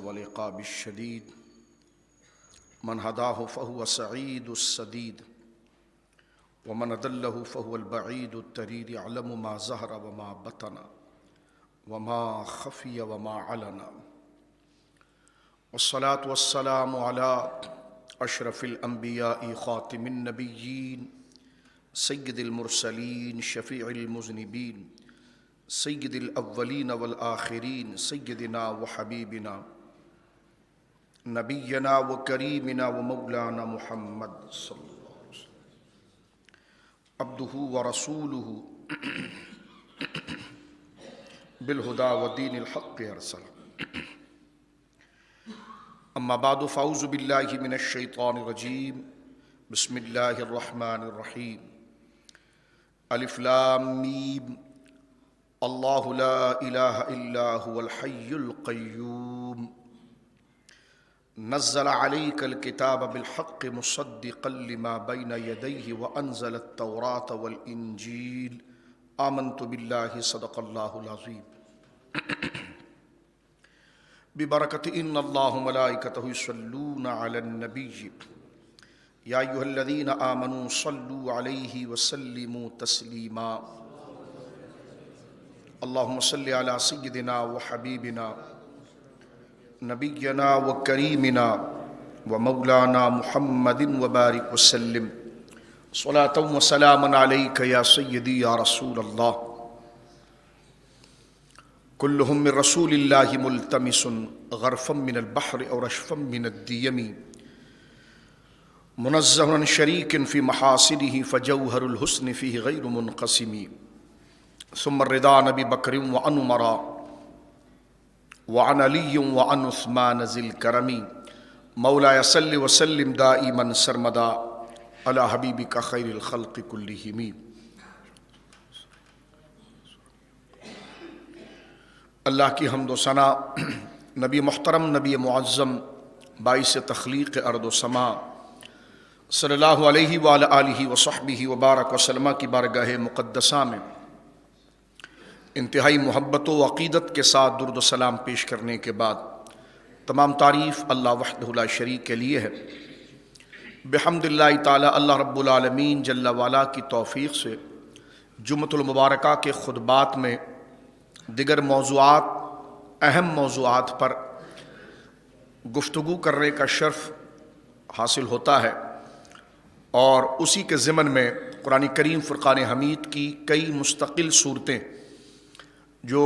والعقاب الشديد من هداه فهو سعيد السديد ومن أضله فهو البعيد التريد يعلم ما ظهر وما بطن وما خفي وما علن والصلاة والسلام على أشرف الأنبياء خاتم النبيين سيد المرسلين شفيع المذنبين سيد الأولين والآخرين سيدنا وحبيبنا نبينا وكريمنا ومولانا محمد صلى الله عليه وسلم عبده ورسوله بالهدى ودين الحق أرسله أما بعد فأعوذ بالله من الشيطان الرجيم بسم الله الرحمن الرحيم ألف لام ميم الله لا إله إلا هو الحي القيوم نزل عليك الكتاب بالحق مصدقا لما بين يديه وأنزل التوراة والإنجيل آمنت بالله صدق الله العظيم ببركة إن الله ملائكته يصلون على النبي يا أيها الذين آمنوا صلوا عليه وسلموا تسليما اللهم صل على سيدنا وحبيبنا نبينا وكريمنا ومولانا محمد وبارك وسلم صلاة وسلاما عليك يا سيدي يا رسول الله كلهم من رسول الله ملتمس غرفا من البحر أو رشفا من الديم منزه عن شريك في محاسنه فجوهر الحسن فيه غير منقسم ثم الرضا عن أبي بكر وعن عمر وعن علي وعن عثمان ذي الكرم مولاي صل وسلم دائما سرمدا على حبيبك خير الخلق كلهم. اللہ کی حمد و ثنا نبی محترم نبی معظم باعث تخلیق ارض و سما صلی اللہ علیہ وآلہ آلہ وصحبہ وبارک وسلم کی بارگاہ مقدسہ میں انتہائی محبت و عقیدت کے ساتھ درود و سلام پیش کرنے کے بعد تمام تعریف اللہ وحدہ لا شریک کے لیے ہے. بحمد اللہ تعالی اللہ رب العالمین جل وعلا کی توفیق سے جمعۃ المبارکہ کے خطبات میں دیگر موضوعات اہم موضوعات پر گفتگو کرنے کا شرف حاصل ہوتا ہے اور اسی کے ضمن میں قرآن کریم فرقان حمید کی کئی مستقل صورتیں جو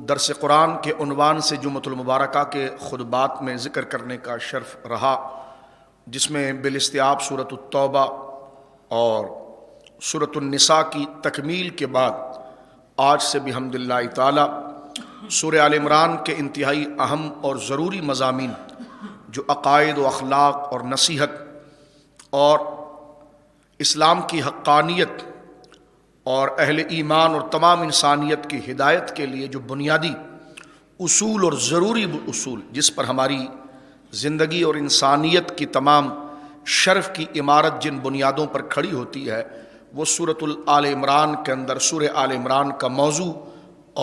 درس قرآن کے عنوان سے جمعۃ المبارکہ کے خطبات میں ذکر کرنے کا شرف رہا، جس میں بالاستیاب سورۃ التوبہ اور سورۃ النساء کی تکمیل کے بعد آج سے بحمد اللہ تعالی سورہ آل عمران کے انتہائی اہم اور ضروری مضامین جو عقائد و اخلاق اور نصیحت اور اسلام کی حقانیت اور اہل ایمان اور تمام انسانیت کی ہدایت کے لیے جو بنیادی اصول اور ضروری اصول جس پر ہماری زندگی اور انسانیت کی تمام شرف کی عمارت جن بنیادوں پر کھڑی ہوتی ہے، وہ سورۃ آل عمران کے اندر سورہ آل عمران کا موضوع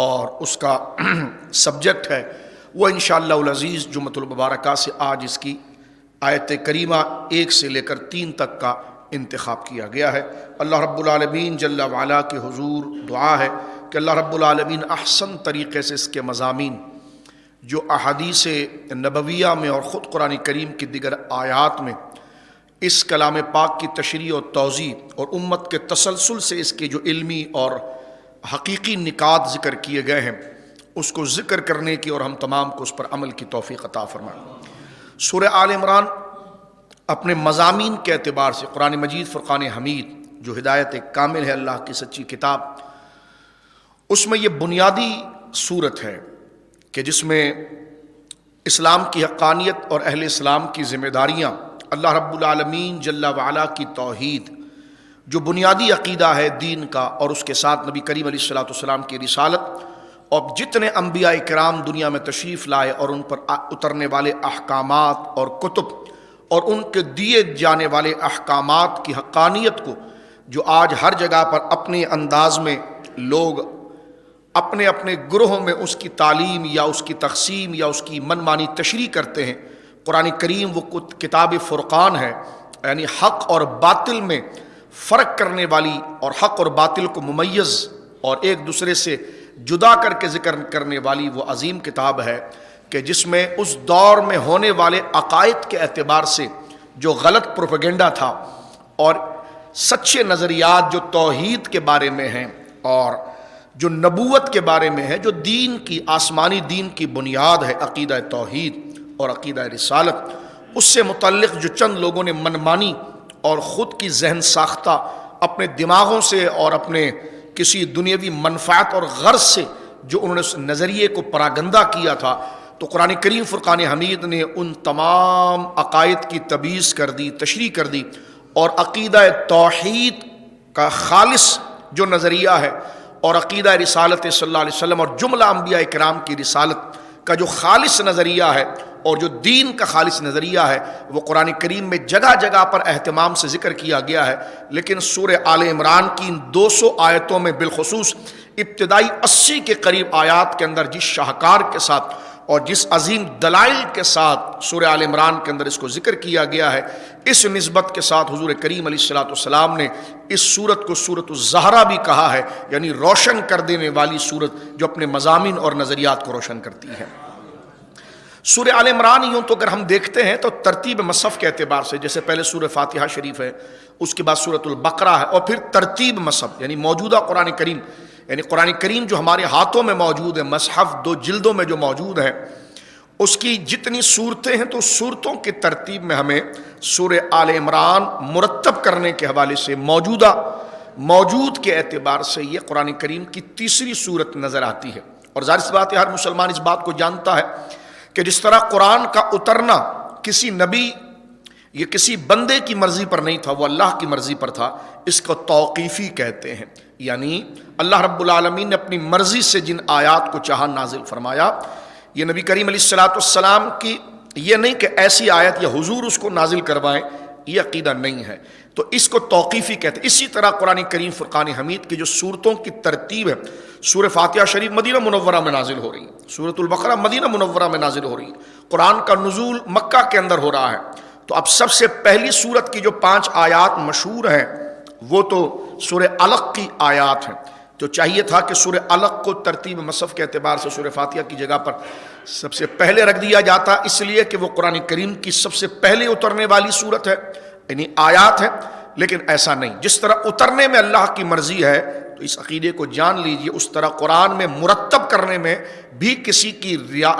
اور اس کا سبجیکٹ ہے. وہ انشاءاللہ العزیز جمعۃ المبارکہ سے آج اس کی آیت کریمہ 1 سے لے کر 3 تک کا انتخاب کیا گیا ہے. اللہ رب العالمین جل وعلا کے حضور دعا ہے کہ اللہ رب العالمین احسن طریقے سے اس کے مضامین جو احادیث نبویہ میں اور خود قرآن کریم کی دیگر آیات میں اس کلام پاک کی تشریح و توضیح اور امت کے تسلسل سے اس کے جو علمی اور حقیقی نکات ذکر کیے گئے ہیں اس کو ذکر کرنے کی اور ہم تمام کو اس پر عمل کی توفیق عطا فرمائے. سورہ آل عمران اپنے مضامین کے اعتبار سے قرآن مجید فرقان حمید جو ہدایت کامل ہے اللہ کی سچی کتاب، اس میں یہ بنیادی صورت ہے کہ جس میں اسلام کی حقانیت اور اہل اسلام کی ذمہ داریاں، اللہ رب العالمین جل وعلا کی توحید جو بنیادی عقیدہ ہے دین کا، اور اس کے ساتھ نبی کریم علیہ الصلوۃ والسلام کی رسالت اور جتنے انبیاء کرام دنیا میں تشریف لائے اور ان پر اترنے والے احکامات اور کتب اور ان کے دیے جانے والے احکامات کی حقانیت کو جو آج ہر جگہ پر اپنے انداز میں لوگ اپنے اپنے گروہوں میں اس کی تعلیم یا اس کی تقسیم یا اس کی من مانی تشریح کرتے ہیں۔ قرآن کریم وہ کتاب فرقان ہے، یعنی حق اور باطل میں فرق کرنے والی اور حق اور باطل کو ممیز اور ایک دوسرے سے جدا کر کے ذکر کرنے والی وہ عظیم کتاب ہے کہ جس میں اس دور میں ہونے والے عقائد کے اعتبار سے جو غلط پروپیگنڈا تھا اور سچے نظریات جو توحید کے بارے میں ہیں اور جو نبوت کے بارے میں ہے، جو دین کی آسمانی دین کی بنیاد ہے، عقیدہ توحید اور عقیدہ رسالت، اس سے متعلق جو چند لوگوں نے منمانی اور خود کی ذہن ساختہ اپنے دماغوں سے اور اپنے کسی دنیاوی منفعت اور غرض سے جو انہوں نے اس نظریے کو پراگندہ کیا تھا، تو قرآن کریم فرقان حمید نے ان تمام عقائد کی تبییض کر دی، تشریح کر دی، اور عقیدہ توحید کا خالص جو نظریہ ہے اور عقیدہ رسالت صلی اللہ علیہ وسلم اور جملہ انبیاء کرام کی رسالت کا جو خالص نظریہ ہے اور جو دین کا خالص نظریہ ہے، وہ قرآن کریم میں جگہ جگہ پر اہتمام سے ذکر کیا گیا ہے۔ لیکن سورہ آل عمران کی ان 200 آیتوں میں بالخصوص ابتدائی 80 کے قریب آیات کے اندر جس شاہکار کے ساتھ اور جس عظیم دلائل کے ساتھ سورہ آل عمران کے اندر اس کو ذکر کیا گیا ہے، اس نسبت کے ساتھ حضور کریم علیہ السلام نے اس سورت کو سورۃ الزہرا بھی کہا ہے، یعنی روشن کر دینے والی سورت جو اپنے مضامین اور نظریات کو روشن کرتی ہے۔ سورہ آل عمران یوں تو اگر ہم دیکھتے ہیں تو ترتیب مصحف کے اعتبار سے جیسے پہلے سورہ فاتحہ شریف ہے، اس کے بعد سورۃ البقرہ ہے، اور پھر ترتیب مصحف یعنی موجودہ قرآن کریم، یعنی قرآن کریم جو ہمارے ہاتھوں میں موجود ہے، مصحف 2 جلدوں میں جو موجود ہے، اس کی جتنی صورتیں ہیں تو صورتوں کی ترتیب میں ہمیں سورہ آل عمران مرتب کرنے کے حوالے سے موجود کے اعتبار سے یہ قرآن کریم کی تیسری صورت نظر آتی ہے۔ اور ظاہر سی بات ہے ہر مسلمان اس بات کو جانتا ہے کہ جس طرح قرآن کا اترنا کسی نبی یہ کسی بندے کی مرضی پر نہیں تھا، وہ اللہ کی مرضی پر تھا، اس کو توقیفی کہتے ہیں، یعنی اللہ رب العالمین نے اپنی مرضی سے جن آیات کو چاہا نازل فرمایا۔ یہ نبی کریم علیہ السلام کی یہ نہیں کہ ایسی آیت یا حضور اس کو نازل کروائیں، یہ عقیدہ نہیں ہے، تو اس کو توقیفی کہتے ہیں۔ اسی طرح قرآن کریم فرقان حمید کی جو صورتوں کی ترتیب ہے، سورہ فاتحہ شریف مدینہ منورہ میں نازل ہو رہی ہے، سورۃ البقرہ مدینہ منورہ میں نازل ہو رہی ہے، قرآن کا نزول مکہ کے اندر ہو رہا ہے، تو اب سب سے پہلی سورت کی جو 5 آیات مشہور ہیں وہ تو سورہ علق کی آیات ہیں، تو چاہیے تھا کہ سورہ علق کو ترتیب مصحف کے اعتبار سے سورہ فاتحہ کی جگہ پر سب سے پہلے رکھ دیا جاتا، اس لیے کہ وہ قرآن کریم کی سب سے پہلے اترنے والی سورت ہے، یعنی آیات ہے، لیکن ایسا نہیں۔ جس طرح اترنے میں اللہ کی مرضی ہے تو اس عقیدے کو جان لیجئے، اس طرح قرآن میں مرتب کرنے میں بھی کسی کی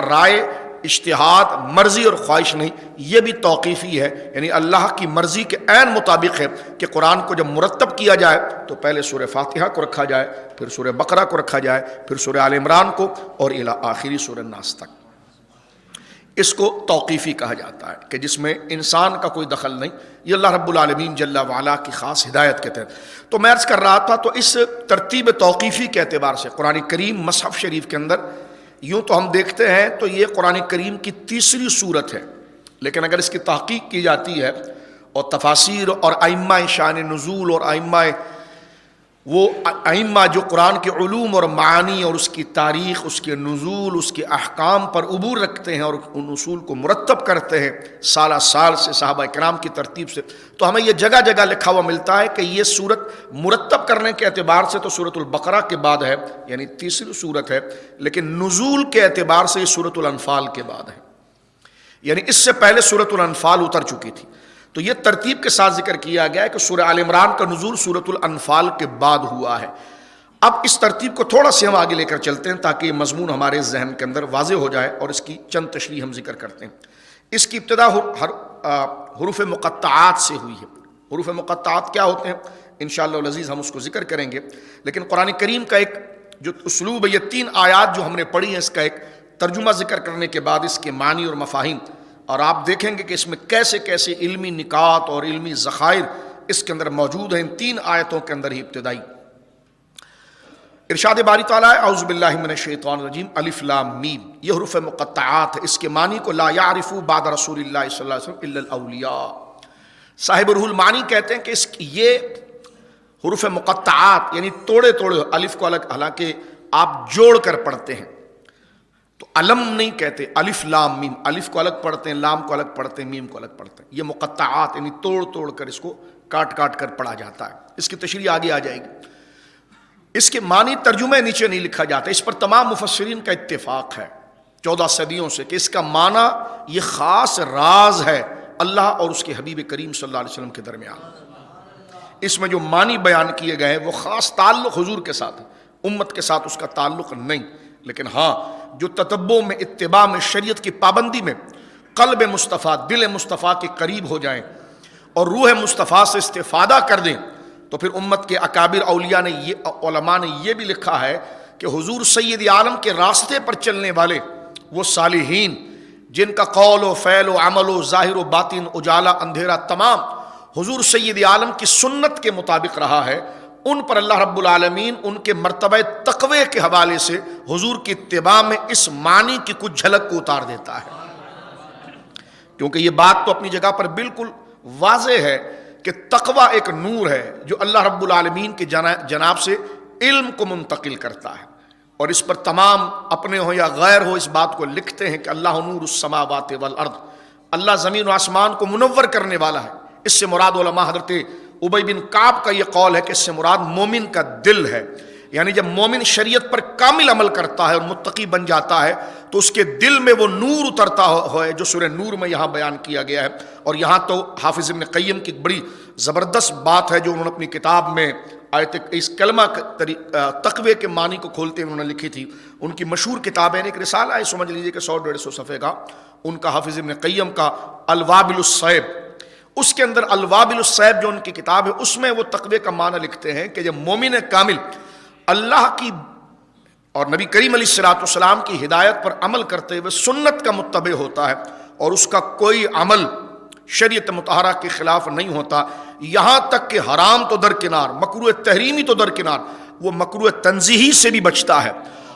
رائے، اجتہاد، مرضی اور خواہش نہیں، یہ بھی توقیفی ہے، یعنی اللہ کی مرضی کے عین مطابق ہے کہ قرآن کو جب مرتب کیا جائے تو پہلے سورہ فاتحہ کو رکھا جائے، پھر سورہ بقرہ کو رکھا جائے، پھر سورہ آل عمران کو، اور الی آخری سورہ ناس تک۔ اس کو توقیفی کہا جاتا ہے کہ جس میں انسان کا کوئی دخل نہیں، یہ اللہ رب العالمین جل وعلا کی خاص ہدایت کے تحت۔ تو میں عرض کر رہا تھا، تو اس ترتیب توقیفی کے اعتبار سے قرآن کریم مصحف شریف کے اندر یوں تو ہم دیکھتے ہیں تو یہ قرآن کریم کی تیسری صورت ہے، لیکن اگر اس کی تحقیق کی جاتی ہے اور تفاسیر اور ائمہ شان نزول اور ائمہ جو قرآن کے علوم اور معانی اور اس کی تاریخ، اس کے نزول، اس کے احکام پر عبور رکھتے ہیں اور ان اصول کو مرتب کرتے ہیں سالہ سال سے صحابہ کرام کی ترتیب سے، تو ہمیں یہ جگہ جگہ لکھا ہوا ملتا ہے کہ یہ صورت مرتب کرنے کے اعتبار سے تو سورۃ البقرہ کے بعد ہے، یعنی تیسری صورت ہے، لیکن نزول کے اعتبار سے یہ سورۃ الانفال کے بعد ہے، یعنی اس سے پہلے سورۃ الانفال اتر چکی تھی۔ تو یہ ترتیب کے ساتھ ذکر کیا گیا ہے کہ سورہ آل عمران کا نزول سورۃ الانفال کے بعد ہوا ہے۔ اب اس ترتیب کو تھوڑا سے ہم آگے لے کر چلتے ہیں تاکہ یہ مضمون ہمارے ذہن کے اندر واضح ہو جائے، اور اس کی چند تشریح ہم ذکر کرتے ہیں۔ اس کی ابتدا حروف مقطعات سے ہوئی ہے۔ حروف مقطعات کیا ہوتے ہیں انشاءاللہ العزیز ہم اس کو ذکر کریں گے، لیکن قرآن کریم کا ایک جو اسلوب ہے، یہ 3 آیات جو ہم نے پڑھی ہیں، اس کا ایک ترجمہ ذکر کرنے کے بعد اس کے معنی اور مفاہیم، اور آپ دیکھیں گے کہ اس میں کیسے کیسے علمی نکات اور علمی ذخائر اس کے اندر موجود ہیں، ان 3 آیتوں کے اندر ہی ابتدائی۔ ارشاد باری تعالیٰ ہے اعوذ باللہ من الشیطان الرجیم الف لام میم، یہ حروف مقطعات ہے، اس کے معنی کو لا یعرف بعد رسول اللہ صلی اللہ علیہ وسلم الا الاولیاء۔ صاحب روح المعانی کہتے ہیں کہ یہ حروف مقطعات یعنی توڑے الف کو الگ، حالانکہ آپ جوڑ کر پڑھتے ہیں تو علم نہیں کہتے، الف لام میم، الف کو الگ پڑھتے ہیں، لام کو الگ پڑھتے ہیں، میم کو الگ پڑھتے ہیں. یہ مقطعات یعنی توڑ توڑ کر اس کو کاٹ کاٹ کر پڑھا جاتا ہے. اس کی تشریح آگے آ جائے گی. اس کے معنی ترجمے نیچے نہیں لکھا جاتا. اس پر تمام مفسرین کا اتفاق ہے 14 صدیوں سے کہ اس کا معنی یہ خاص راز ہے اللہ اور اس کے حبیب کریم صلی اللہ علیہ وسلم کے درمیان. اس میں جو معنی بیان کیے گئے ہیں وہ خاص تعلق حضور کے ساتھ ہے، امت کے ساتھ اس کا تعلق نہیں. لیکن ہاں جو تتبع میں، اتباع میں، شریعت کی پابندی میں قلب مصطفیٰ، دل مصطفیٰ کے قریب ہو جائیں اور روح مصطفیٰ سے استفادہ کر دیں تو پھر امت کے اکابر اولیاء نے علماء نے یہ بھی لکھا ہے کہ حضور سید عالم کے راستے پر چلنے والے وہ صالحین جن کا قول و فعل و عمل و ظاہر و باطن، اجالا اندھیرا تمام حضور سید عالم کی سنت کے مطابق رہا ہے، ان پر اللہ رب العالمین ان کے مرتبہ تقوی کے حوالے سے حضور کی اتباع میں اس معنی کی کچھ جھلک کو اتار دیتا ہے. کیونکہ یہ بات تو اپنی جگہ پر بالکل واضح ہے کہ تقوی ایک نور ہے جو اللہ رب العالمین کے جناب سے علم کو منتقل کرتا ہے، اور اس پر تمام اپنے ہو یا غیر ہو اس بات کو لکھتے ہیں کہ اللہ نور السماوات والارض، اللہ زمین و آسمان کو منور کرنے والا ہے. اس سے مراد علماء حضرت ابی بن کعب کا یہ قول ہے کہ اس سے مراد مومن کا دل ہے. یعنی جب مومن شریعت پر کامل عمل کرتا ہے اور متقی بن جاتا ہے تو اس کے دل میں وہ نور اترتا ہے جو سورہ نور میں یہاں بیان کیا گیا ہے. اور یہاں تو حافظ ابن قیم کی بڑی زبردست بات ہے جو انہوں نے اپنی کتاب میں آیت اس کلمہ تقوی کے معنی کو کھولتے ہوئے انہوں نے لکھی تھی. ان کی مشہور کتاب ہے، ایک رسالہ ہے، سمجھ لیجئے کہ 100-150 صفحے کا، ان کا حافظ ابن قیم کا الوابل الصیب. اس کے اندر الوابل الصیب جو ان کی کتاب ہے اس میں وہ تقوی کا معنی لکھتے ہیں کہ جب مومن کامل اللہ کی اور نبی کریم علیہ الصلوۃ والسلام کی ہدایت پر عمل کرتے ہوئے سنت کا متبع ہوتا ہے اور اس کا کوئی عمل شریعت مطہرہ کے خلاف نہیں ہوتا، یہاں تک کہ حرام تو درکنار، مکروہ تحریمی تو درکنار، وہ مکروہ تنزیہی سے بھی بچتا ہے،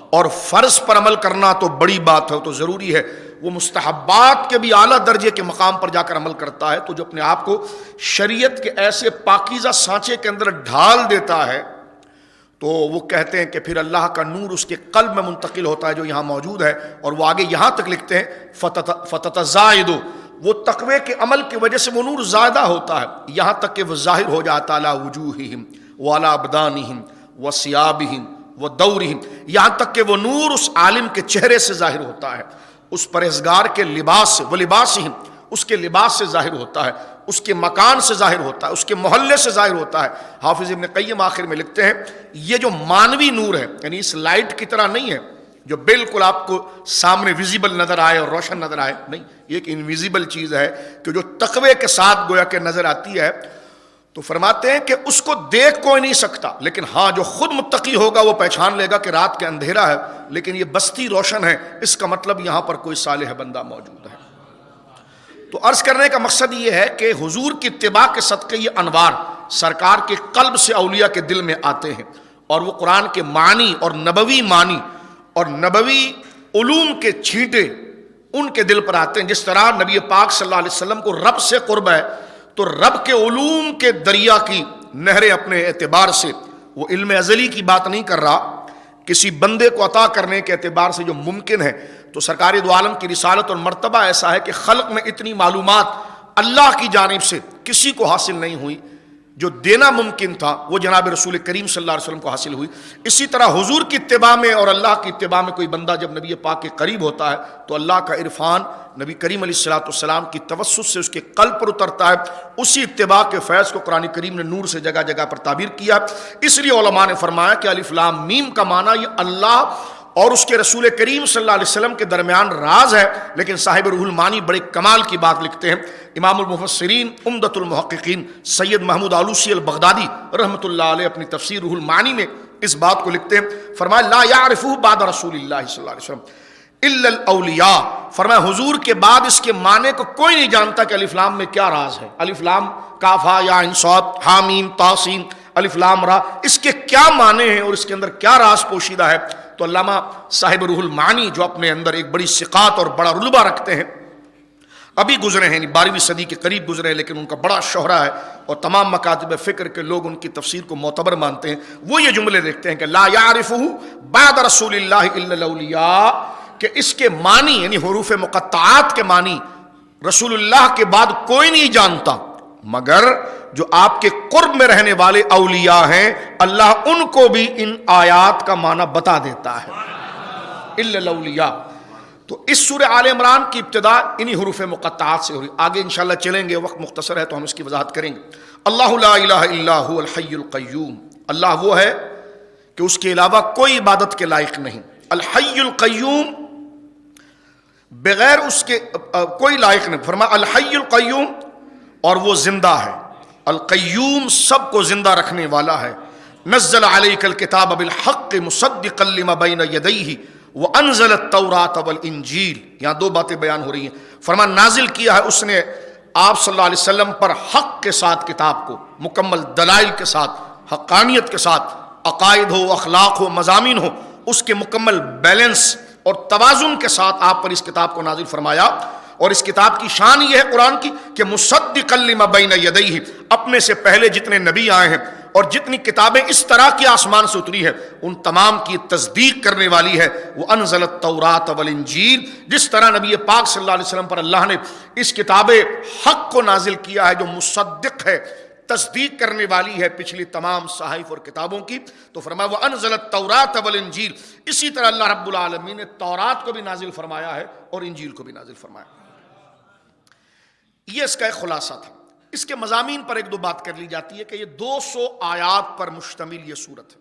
اور فرض پر عمل کرنا تو بڑی بات ہے تو ضروری ہے، وہ مستحبات کے بھی اعلیٰ درجے کے مقام پر جا کر عمل کرتا ہے. تو جو اپنے آپ کو شریعت کے ایسے پاکیزہ سانچے کے اندر ڈھال دیتا ہے تو وہ کہتے ہیں کہ پھر اللہ کا نور اس کے قلب میں منتقل ہوتا ہے جو یہاں موجود ہے. اور وہ آگے یہاں تک لکھتے ہیں فتتزائد، وہ تقوی کے عمل کی وجہ سے وہ نور زیادہ ہوتا ہے یہاں تک کہ وہ ظاہر ہو جاتا علی وجوہہم وعلی ابدانہم وثیابہم ودورہم، یہاں تک کہ وہ نور اس عالم کے چہرے سے ظاہر ہوتا ہے، اس پرہیزگار کے لباس سے، وہ لباسہم، اس کے لباس سے ظاہر ہوتا ہے، اس کے مکان سے ظاہر ہوتا ہے، اس کے محلے سے ظاہر ہوتا ہے. حافظ ابن قیم آخر میں لکھتے ہیں یہ جو مانوی نور ہے یعنی اس لائٹ کی طرح نہیں ہے جو بالکل آپ کو سامنے ویزیبل نظر آئے اور روشن نظر آئے، نہیں، یہ ایک انویزیبل چیز ہے کہ جو تقوی کے ساتھ گویا کہ نظر آتی ہے. تو فرماتے ہیں کہ اس کو دیکھ کوئی نہیں سکتا، لیکن ہاں جو خود متقی ہوگا وہ پہچان لے گا کہ رات کے اندھیرا ہے لیکن یہ بستی روشن ہے، اس کا مطلب یہاں پر کوئی صالح بندہ موجود ہے. تو عرض کرنے کا مقصد یہ ہے کہ حضور کی اتباع کے صدقے یہ انوار سرکار کے قلب سے اولیاء کے دل میں آتے ہیں اور وہ قرآن کے معنی اور نبوی معنی اور نبوی علوم کے چھینٹے ان کے دل پر آتے ہیں. جس طرح نبی پاک صلی اللہ علیہ وسلم کو رب سے قرب ہے تو رب کے علوم کے دریا کی نہریں اپنے اعتبار سے، وہ علم ازلی کی بات نہیں کر رہا، کسی بندے کو عطا کرنے کے اعتبار سے جو ممکن ہے. تو سرکار دو عالم کی رسالت اور مرتبہ ایسا ہے کہ خلق میں اتنی معلومات اللہ کی جانب سے کسی کو حاصل نہیں ہوئی، جو دینا ممکن تھا وہ جناب رسول کریم صلی اللہ علیہ وسلم کو حاصل ہوئی. اسی طرح حضور کی اتباع میں اور اللہ کی اتباع میں کوئی بندہ جب نبی پاک کے قریب ہوتا ہے تو اللہ کا عرفان نبی کریم علیہ الصلوۃ والسلام کی توسط سے اس کے قلب پر اترتا ہے. اسی اتباع کے فیض کو قرآن کریم نے نور سے جگہ جگہ پر تعبیر کیا. اس لیے علماء نے فرمایا کہ الف لام میم کا معنی یہ اللہ اور اس کے رسول کریم صلی اللہ علیہ وسلم کے درمیان راز ہے. لیکن صاحب روح المعانی بڑے کمال کی بات لکھتے ہیں، امام المفسرین عمدۃ المحققین سید محمود آلوسی البغدادی رحمۃ اللہ علیہ اپنی تفسیر روح المعانی میں اس بات کو لکھتے ہیں. فرمایا لا یعرفہ بعد رسول اللہ صلی اللہ علیہ وسلم الا الاولیاء، فرمایا حضور کے بعد اس کے معنی کو کوئی نہیں جانتا کہ الف لام میں کیا راز ہے. الف لام کاف ہا یا عین صاد ہا میم تا سین الف لام را، اس کے کیا معنی ہیں اور اس کے اندر کیا راز پوشیدہ ہے. تو علامہ صاحب روح المعانی جو اپنے اندر ایک بڑی ثقات اور بڑا رتبہ رکھتے ہیں، ابھی گزرے ہیں، 12ویں صدی کے قریب گزرے ہیں، لیکن ان کا بڑا شہرہ ہے اور تمام مکاتب فکر کے لوگ ان کی تفسیر کو معتبر مانتے ہیں. وہ یہ جملے دیکھتے ہیں کہ لا یعرفہ بعد رسول اللہ الا الاولیاء، کہ اس کے معنی یعنی حروف مقطعات کے معنی رسول اللہ کے بعد کوئی نہیں جانتا مگر جو آپ کے قرب میں رہنے والے اولیاء ہیں، اللہ ان کو بھی ان آیات کا معنی بتا دیتا ہے. الا الاولیاء. تو اس سورہ آل عمران کی ابتدا انہی حروف مقطعات سے ہو رہی. آگے انشاءاللہ چلیں گے، وقت مختصر ہے تو ہم اس کی وضاحت کریں گے. اللہ لا الہ الا هو الحی القیوم، اللہ وہ ہے کہ اس کے علاوہ کوئی عبادت کے لائق نہیں. الحی القیوم، بغیر اس کے کوئی لائق نہیں. فرمایا الحی القیوم، اور وہ زندہ ہے. القیوم سب کو زندہ رکھنے والا ہے. نزل علیک الکتاب بالحق مصدقا لما بین یدیہ وانزل التوراۃ والانجیل. یہاں دو باتیں بیان ہو رہی ہیں. فرمان نازل کیا ہے اس نے آپ صلی اللہ علیہ وسلم پر حق کے ساتھ کتاب کو، مکمل دلائل کے ساتھ، حقانیت کے ساتھ، عقائد ہو، اخلاق ہو، مضامین ہو، اس کے مکمل بیلنس اور توازن کے ساتھ آپ پر اس کتاب کو نازل فرمایا. اور اس کتاب کی شان یہ ہے قرآن کی کہ مصدقا لما بین یدیہ، اپنے سے پہلے جتنے نبی آئے ہیں اور جتنی کتابیں اس طرح کی آسمان سے اتری ہے ان تمام کی تصدیق کرنے والی ہے. وہ انزل التوراۃ والانجیل، جس طرح نبی پاک صلی اللہ علیہ وسلم پر اللہ نے اس کتاب حق کو نازل کیا ہے جو مصدق ہے، تصدیق کرنے والی ہے پچھلی تمام صحائف اور کتابوں کی. تو فرمایا وہ انزل التوراۃ والانجیل. اسی طرح اللہ رب العالمین نے تورات کو بھی نازل فرمایا ہے اور انجیل کو بھی نازل فرمایا. یہ اس کا ایک خلاصہ تھا. اس کے مضامین پر ایک دو بات کر لی جاتی ہے کہ یہ 200 آیات پر مشتمل یہ سورت ہے.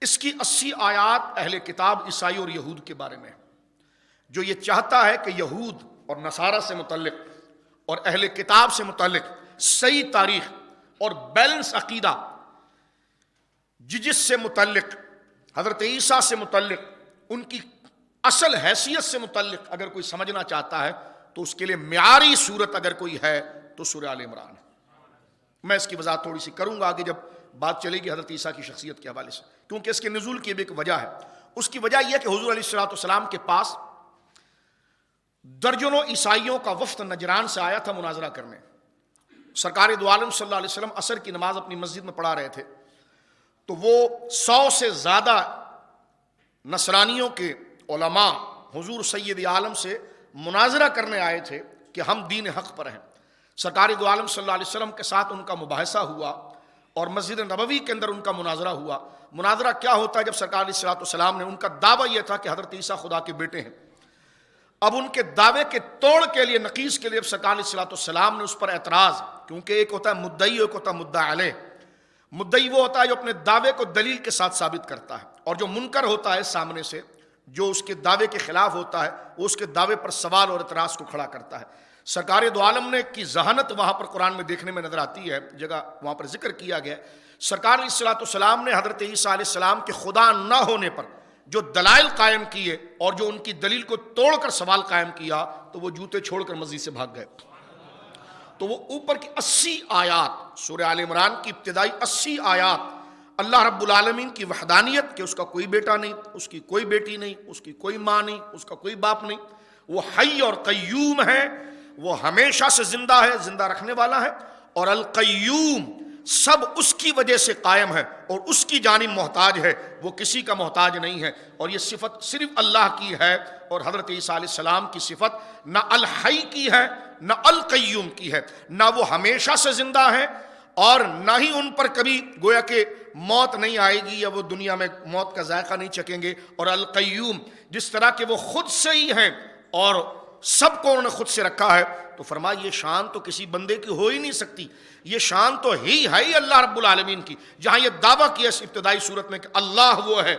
اس کی 80 آیات اہل کتاب عیسائی اور یہود کے بارے میں ہے، جو یہ چاہتا ہے کہ یہود اور نصارہ سے متعلق اور اہل کتاب سے متعلق صحیح تاریخ اور بیلنس عقیدہ جس سے متعلق، حضرت عیسیٰ سے متعلق، ان کی اصل حیثیت سے متعلق اگر کوئی سمجھنا چاہتا ہے تو اس کے لیے معیاری صورت اگر کوئی ہے تو سورہ آل عمران ہے. میں اس کی وضاحت تھوڑی سی کروں گا آگے جب بات چلے گی حضرت عیسیٰ کی شخصیت کے حوالے سے، کیونکہ اس کے نزول کی بھی ایک وجہ ہے. اس کی وجہ یہ کہ حضور علیہ السلام کے پاس درجنوں عیسائیوں کا وفد نجران سے آیا تھا مناظرہ کرنے. سرکار دو عالم صلی اللہ علیہ وسلم عصر کی نماز اپنی مسجد میں پڑھا رہے تھے تو وہ 100 سے زیادہ نصرانیوں کے علماء حضور سید عالم سے مناظرہ کرنے آئے تھے کہ ہم دین حق پر ہیں. سرکار دو عالم صلی اللہ علیہ وسلم کے ساتھ ان کا مباحثہ ہوا اور مسجد نبوی کے اندر ان کا مناظرہ ہوا. مناظرہ کیا ہوتا ہے؟ جب سرکار علیہ السلام نے، ان کا دعویٰ یہ تھا کہ حضرت عیسیٰ خدا کے بیٹے ہیں. اب ان کے دعوے کے توڑ کے لیے، نقیض کے لیے اب سرکار علیہ السلام نے اس پر اعتراض، کیونکہ ایک ہوتا ہے مدعی، ایک ہوتا ہے مدعا علیہ. مدعی وہ ہوتا ہے جو اپنے دعوے کو دلیل کے ساتھ ثابت کرتا ہے، اور جو منکر ہوتا ہے سامنے سے، جو اس کے دعوے کے خلاف ہوتا ہے، وہ اس کے دعوے پر سوال اور اعتراض کو کھڑا کرتا ہے. سرکار دو عالم نے کی ذہانت وہاں پر قرآن میں دیکھنے میں نظر آتی ہے، جگہ وہاں پر ذکر کیا گیا. سرکار علیہ السلام نے حضرت عیسیٰ علیہ السلام کے خدا نہ ہونے پر جو دلائل قائم کیے اور جو ان کی دلیل کو توڑ کر سوال قائم کیا تو وہ جوتے چھوڑ کر مسجد سے بھاگ گئے. تو وہ اوپر کی 80 آیات، سورہ آل عمران کی ابتدائی 80 آیات اللہ رب العالمین کی وحدانیت، کہ اس کا کوئی بیٹا نہیں، اس کی کوئی بیٹی نہیں، اس کی کوئی ماں نہیں، اس کا کوئی باپ نہیں، وہ حی اور قیوم ہے، وہ ہمیشہ سے زندہ ہے، زندہ رکھنے والا ہے. اور القیوم سب اس کی وجہ سے قائم ہے اور اس کی جانب محتاج ہے، وہ کسی کا محتاج نہیں ہے. اور یہ صفت صرف اللہ کی ہے. اور حضرت عیسیٰ علیہ السلام کی صفت نہ الحی کی ہے نہ القیوم کی ہے، نہ وہ ہمیشہ سے زندہ ہے اور نہ ہی ان پر کبھی گویا کہ موت نہیں آئے گی یا وہ دنیا میں موت کا ذائقہ نہیں چکیں گے. اور القیوم جس طرح کہ وہ خود سے ہی ہیں اور سب کو انہوں نے خود سے رکھا ہے، تو فرمایا یہ شان تو کسی بندے کی ہو ہی نہیں سکتی. یہ شان تو ہی ہے ہی اللہ رب العالمین کی. جہاں یہ دعویٰ کیا اس ابتدائی صورت میں کہ اللہ وہ ہے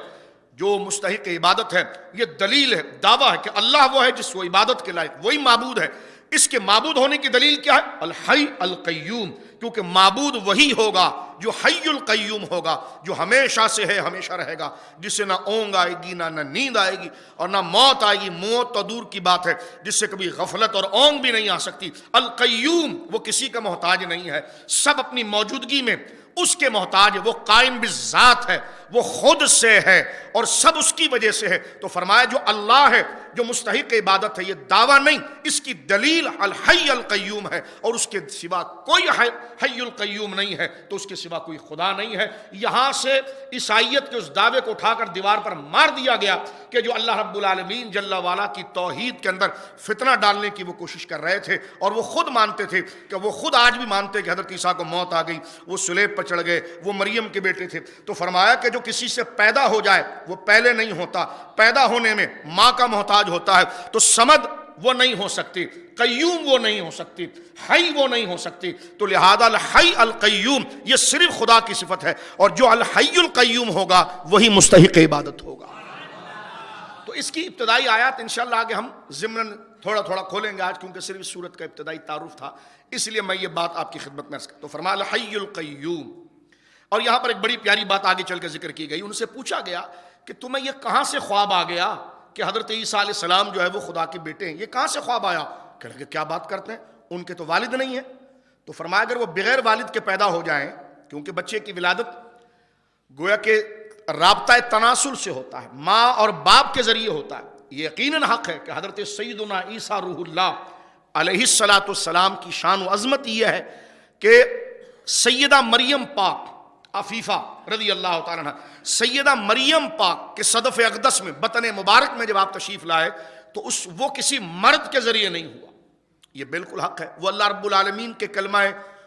جو مستحق عبادت ہے، یہ دلیل ہے، دعویٰ ہے کہ اللہ وہ ہے جس کو عبادت کے لائق، وہی معبود ہے. اس کے معبود ہونے کی دلیل کیا ہے؟ الحی القیوم، کیونکہ معبود وہی ہوگا جو حی القیوم ہوگا، جو ہمیشہ سے ہے، ہمیشہ رہے گا، جس سے نہ اونگ آئے گی، نہ نیند آئے گی، اور نہ موت آئے گی۔ موت تو دور کی بات ہے، جس سے کبھی غفلت اور اونگ بھی نہیں آ سکتی۔ القیوم، وہ کسی کا محتاج نہیں ہے، سب اپنی موجودگی میں اس کے محتاج ہے، وہ قائم بالذات ہے، وہ خود سے ہے اور سب اس کی وجہ سے ہے۔ تو فرمایا جو اللہ ہے، جو مستحق عبادت ہے، یہ دعویٰ نہیں، اس کی دلیل الحی القیوم ہے، اور اس کے سوا کوئی حی القیوم نہیں ہے، تو اس کے سوا کوئی خدا نہیں ہے۔ یہاں سے عیسائیت کے اس دعوے کو اٹھا کر دیوار پر مار دیا گیا کہ جو اللہ رب العالمین جل وعلا کی توحید کے اندر فتنہ ڈالنے کی وہ کوشش کر رہے تھے، اور وہ خود مانتے تھے کہ وہ خود آج بھی مانتے کہ حضرت عیسیٰ کو موت آ گئی، وہ صلیب پر چڑھ گئے، وہ مریم کے بیٹے تھے۔ تو فرمایا کہ جو کسی سے پیدا ہو جائے وہ پہلے نہیں ہوتا، پیدا ہونے میں ماں کا محتاج ہوتا ہے، تو صمد وہ نہیں ہو سکتی، قیوم وہ نہیں ہو سکتی، حی وہ نہیں ہو سکتی۔ تو لہذا الحی القیوم یہ صرف خدا کی صفت ہے، اور جو الحی القیوم ہوگا وہی مستحق عبادت ہوگا۔ تو اس کی ابتدائی آیات انشاءاللہ آگے ہم ضمن تھوڑا تھوڑا کھولیں گے آج، کیونکہ صرف اس سورت کا ابتدائی تعارف تھا، اس لیے میں یہ بات آپ کی خدمت میں عرض کرتا ہوں۔ تو فرمایا الحی القیوم، اور یہاں پر ایک بڑی پیاری بات آگے چل کے ذکر کی گئی۔ ان سے پوچھا گیا کہ تمہیں یہ کہاں سے خواب آ گیا کہ حضرت عیسیٰ علیہ السلام جو ہے وہ خدا کے بیٹے ہیں، یہ کہاں سے خواب آیا؟ کہنے کہ کیا بات کرتے ہیں، ان کے تو والد نہیں ہیں۔ تو فرمایا اگر وہ بغیر والد کے پیدا ہو جائیں، کیونکہ بچے کی ولادت گویا کہ رابطہ تناسل سے ہوتا ہے، ماں اور باپ کے ذریعے ہوتا ہے۔ یہ یقیناً حق ہے کہ حضرت سیدنا عیسیٰ روح اللہ علیہ السلام کی شان و عظمت یہ ہے کہ سیدہ مریم پاک عفیفہ رضی اللہ تعالیٰ عنہ، سیدہ مریم پاک کے صدف اقدس میں، بطن مبارک میں جب آپ تشریف لائے تو وہ کسی مرد کے ذریعے نہیں ہوا، یہ بالکل حق ہے، وہ اللہ رب العالمین کے کلمہ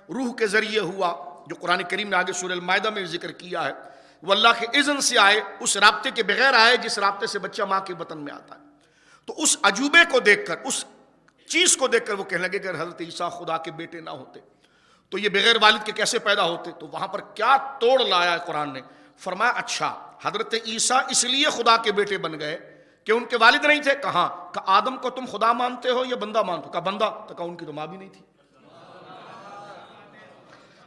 روح کے ذریعے ہوا، جو قرآن کریم نے آگے سورہ المائدہ میں ذکر کیا ہے۔ وہ اللہ کے اذن سے آئے، اس رابطے کے بغیر آئے جس رابطے سے بچہ ماں کے بطن میں آتا ہے۔ تو اس عجوبے کو دیکھ کر، اس چیز کو دیکھ کر وہ کہنے لگے کہ اگر حضرت عیسیٰ خدا کے بیٹے نہ ہوتے تو یہ بغیر والد کے کیسے پیدا ہوتے؟ تو وہاں پر کیا توڑ لایا ہے قرآن نے، فرمایا اچھا حضرت عیسیٰ اس لیے خدا کے بیٹے بن گئے کہ ان کے والد نہیں تھے؟ کہاں؟ کہ آدم کو تم خدا مانتے ہو یا بندہ مانتے ہو؟ کہا بندہ۔ تو کہا ان کی تو ماں بھی نہیں تھی۔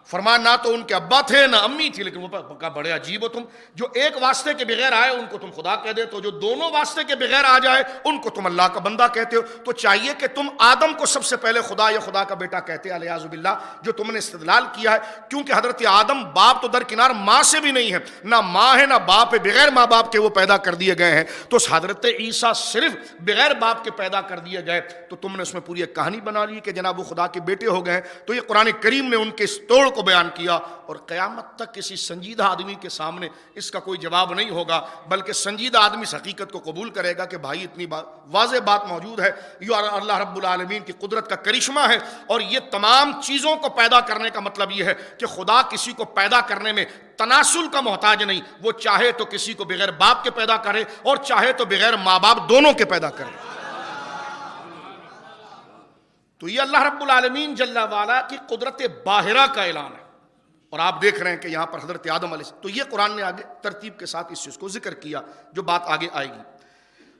فرمایا نہ تو ان کے ابا تھے نہ امی تھی، لیکن وہ کہا بڑے عجیب ہو تم، جو ایک واسطے کے بغیر آئے ان کو تم خدا کہہ دیتے ہو، جو دونوں واسطے کے بغیر آ جائے ان کو تم اللہ کا بندہ کہتے ہو۔ تو چاہیے کہ تم آدم کو سب سے پہلے خدا یا خدا کا بیٹا کہتے الیاذ باللہ، جو تم نے استدلال کیا ہے، کیونکہ حضرت آدم باپ تو درکنار ماں سے بھی نہیں ہے، نہ ماں ہے نہ باپ ہے، بغیر ماں باپ کے وہ پیدا کر دیے گئے ہیں۔ تو حضرت عیسیٰ صرف بغیر باپ کے پیدا کر دیے گئے، تو تم نے اس میں پوری ایک کہانی بنا لی کہ جناب وہ خدا کے بیٹے ہو گئے۔ تو یہ قرآن کریم نے ان کے اس توڑ کو بیان کیا، اور قیامت تک کسی سنجیدہ آدمی کے سامنے اس کا کوئی جواب نہیں ہوگا، بلکہ سنجیدہ آدمی اس حقیقت کو قبول کرے گا کہ بھائی اتنی واضح بات موجود ہے، یہ اللہ رب العالمین کی قدرت کا کرشمہ ہے، اور یہ تمام چیزوں کو پیدا کرنے کا مطلب یہ ہے کہ خدا کسی کو پیدا کرنے میں تناسل کا محتاج نہیں، وہ چاہے تو کسی کو بغیر باپ کے پیدا کرے اور چاہے تو بغیر ماں باپ دونوں کے پیدا کرے۔ تو یہ اللہ رب العالمین جل وعلا کی قدرت باہرہ کا اعلان ہے، اور آپ دیکھ رہے ہیں کہ یہاں پر حضرت آدم علیہ السلام، تو یہ قرآن نے آگے ترتیب کے ساتھ اس چیز کو ذکر کیا جو بات آگے آئے گی۔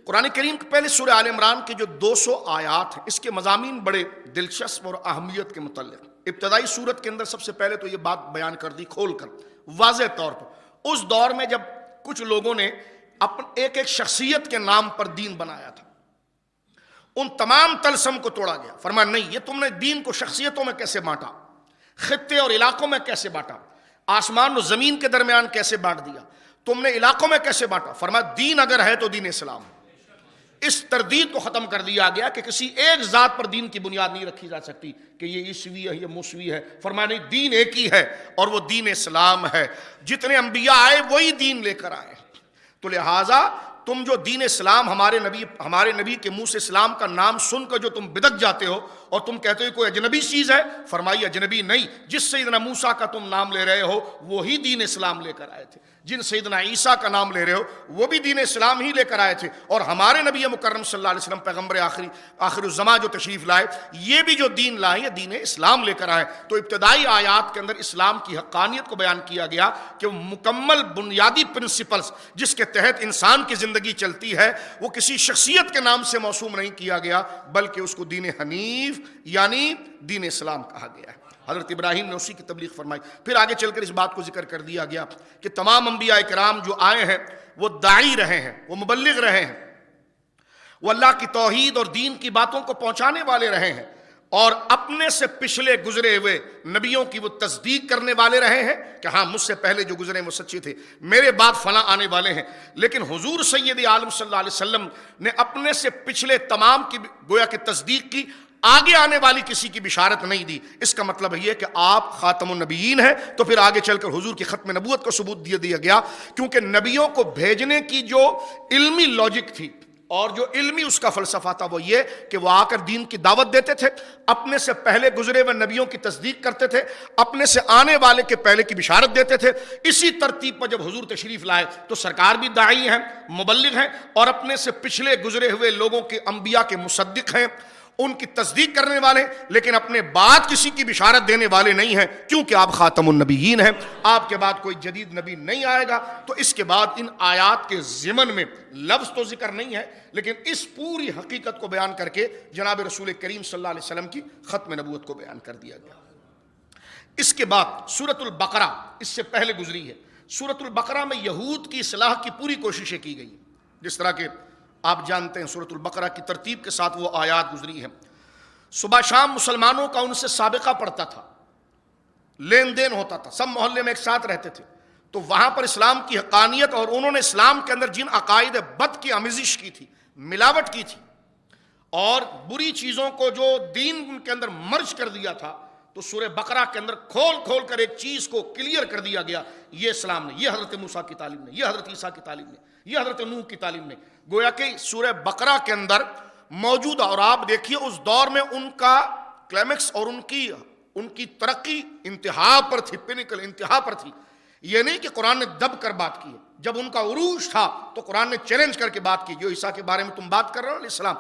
قرآن کریم کے پہلے سورہ آل عمران کے جو 200 آیات ہیں، اس کے مضامین بڑے دلچسپ اور اہمیت کے متعلق۔ ابتدائی سورت کے اندر سب سے پہلے تو یہ بات بیان کر دی کھول کر واضح طور پر، اس دور میں جب کچھ لوگوں نے ایک شخصیت کے نام پر دین بنایا تھا، ان تمام طلسم کو توڑا گیا۔ فرمایا نہیں، یہ تم نے دین کو شخصیتوں میں کیسے بانٹا، خطے اور علاقوں میں کیسے بانٹا، آسمان و زمین کے درمیان کیسے بانٹ دیا، تم نے علاقوں میں کیسے بانٹا؟ فرمایا دین اگر ہے تو دین اسلام۔ اس تردید کو ختم کر دیا گیا کہ کسی ایک ذات پر دین کی بنیاد نہیں رکھی جا سکتی کہ یہ عیسوی ہے، یہ موسوی ہے۔ فرمایا نہیں، دین ایک ہی ہے اور وہ دین اسلام ہے۔ جتنے انبیاء آئے وہی دین لے کر آئے، تو لہٰذا تم جو دین اسلام ہمارے نبی کے منہ سے اسلام کا نام سن کر جو تم بدک جاتے ہو اور تم کہتے ہو کوئی اجنبی چیز ہے، فرمائی اجنبی نہیں، جس سیدنا موسیٰ کا تم نام لے رہے ہو وہی دین اسلام لے کر آئے تھے، جن سیدنا عیسیٰ کا نام لے رہے ہو وہ بھی دین اسلام ہی لے کر آئے تھے، اور ہمارے نبی مکرم صلی اللہ علیہ وسلم پیغمبر آخر الزمان جو تشریف لائے یہ بھی جو دین لائے یہ دین اسلام لے کر آئے۔ تو ابتدائی آیات کے اندر اسلام کی حقانیت کو بیان کیا گیا کہ وہ مکمل بنیادی پرنسپلز جس کے تحت انسان کی زندگی چلتی ہے وہ کسی شخصیت کے نام سے موسوم نہیں کیا گیا، بلکہ اس کو دین حنیف حنیف یعنی دین اسلام کہا گیا ہے۔ حضرت ابراہیم نے اسی کی تبلیغ فرمائی۔ پھر آگے چل کر اس بات کو ذکر کر دیا گیا کہ تمام انبیاء کرام جو آئے ہیں وہ داعی رہے ہیں، وہ مبلغ رہے ہیں، وہ اللہ کی توحید اور دین کی باتوں کو پہنچانے والے رہے ہیں، اور اپنے سے پچھلے گزرے ہوئے نبیوں کی وہ تصدیق کرنے والے رہے ہیں کہ ہاں مجھ سے پہلے جو گزرے وہ سچے تھے، میرے بعد فلاں آنے والے ہیں۔ لیکن حضور سید عالم صلی اللہ علیہ وسلم نے اپنے سے پچھلے تمام کی گویا کہ تصدیق کی، آگے آنے والی کسی کی بشارت نہیں دی۔ اس کا مطلب یہ کہ آپ خاتم النبیین ہیں۔ تو پھر آگے چل کر حضور کی ختم نبوت کو ثبوت دیا گیا، کیونکہ نبیوں کو بھیجنے کی جو علمی لاجک تھی اور جو علمی اس کا فلسفہ تھا وہ یہ کہ وہ آ کر دین کی دعوت دیتے تھے، اپنے سے پہلے گزرے ہوئے نبیوں کی تصدیق کرتے تھے، اپنے سے آنے والے کے پہلے کی بشارت دیتے تھے۔ اسی ترتیب پر جب حضور تشریف لائے تو سرکار بھی داعی ہیں، مبلغ ہیں، اور اپنے سے پچھلے گزرے ہوئے لوگوں کے انبیاء کے مصدق ہیں، ان کی تصدیق کرنے والے، لیکن اپنے بعد کسی کی بشارت دینے والے نہیں ہیں، کیونکہ آپ خاتم النبیین ہیں، آپ کے بعد کوئی جدید نبی نہیں آئے گا۔ تو اس کے بعد ان آیات کے ضمن میں لفظ تو ذکر نہیں ہے، لیکن اس پوری حقیقت کو بیان کر کے جناب رسول کریم صلی اللہ علیہ وسلم کی ختم نبوت کو بیان کر دیا گیا۔ اس کے بعد سورۃ البقرہ اس سے پہلے گزری ہے۔ سورۃ البقرہ میں یہود کی اصلاح کی پوری کوششیں کی گئی، جس طرح کہ آپ جانتے ہیں سورۃ البقرہ کی ترتیب کے ساتھ وہ آیات گزری ہیں۔ صبح شام مسلمانوں کا ان سے سابقہ پڑتا تھا، لین دین ہوتا تھا، سب محلے میں ایک ساتھ رہتے تھے، تو وہاں پر اسلام کی حقانیت اور انہوں نے اسلام کے اندر جن عقائد بد کی آمیزش کی تھی، ملاوٹ کی تھی، اور بری چیزوں کو جو دین ان کے اندر مرج کر دیا تھا، تو سورہ بقرہ کے اندر کھول کھول کر ایک چیز کو کلیئر کر دیا گیا، یہ اسلام نے، یہ حضرت موسیٰ کی تعلیم نے، یہ حضرت عیسیٰ کی تعلیم نے، یہ حضرت نوح کی تعلیم نے، گویا کہ سورہ بقرہ کے اندر موجود۔ اور آپ دیکھیے اس دور میں ان کا کلائمیکس اور ان کی ترقی انتہا پر تھی، پینیکل انتہا پر تھی۔ یہ نہیں کہ قرآن نے دب کر بات کی ہے، جب ان کا عروج تھا تو قرآن نے چیلنج کر کے بات کی، جو عیسیٰ کے بارے میں تم بات کر رہے ہو علیہ السلام،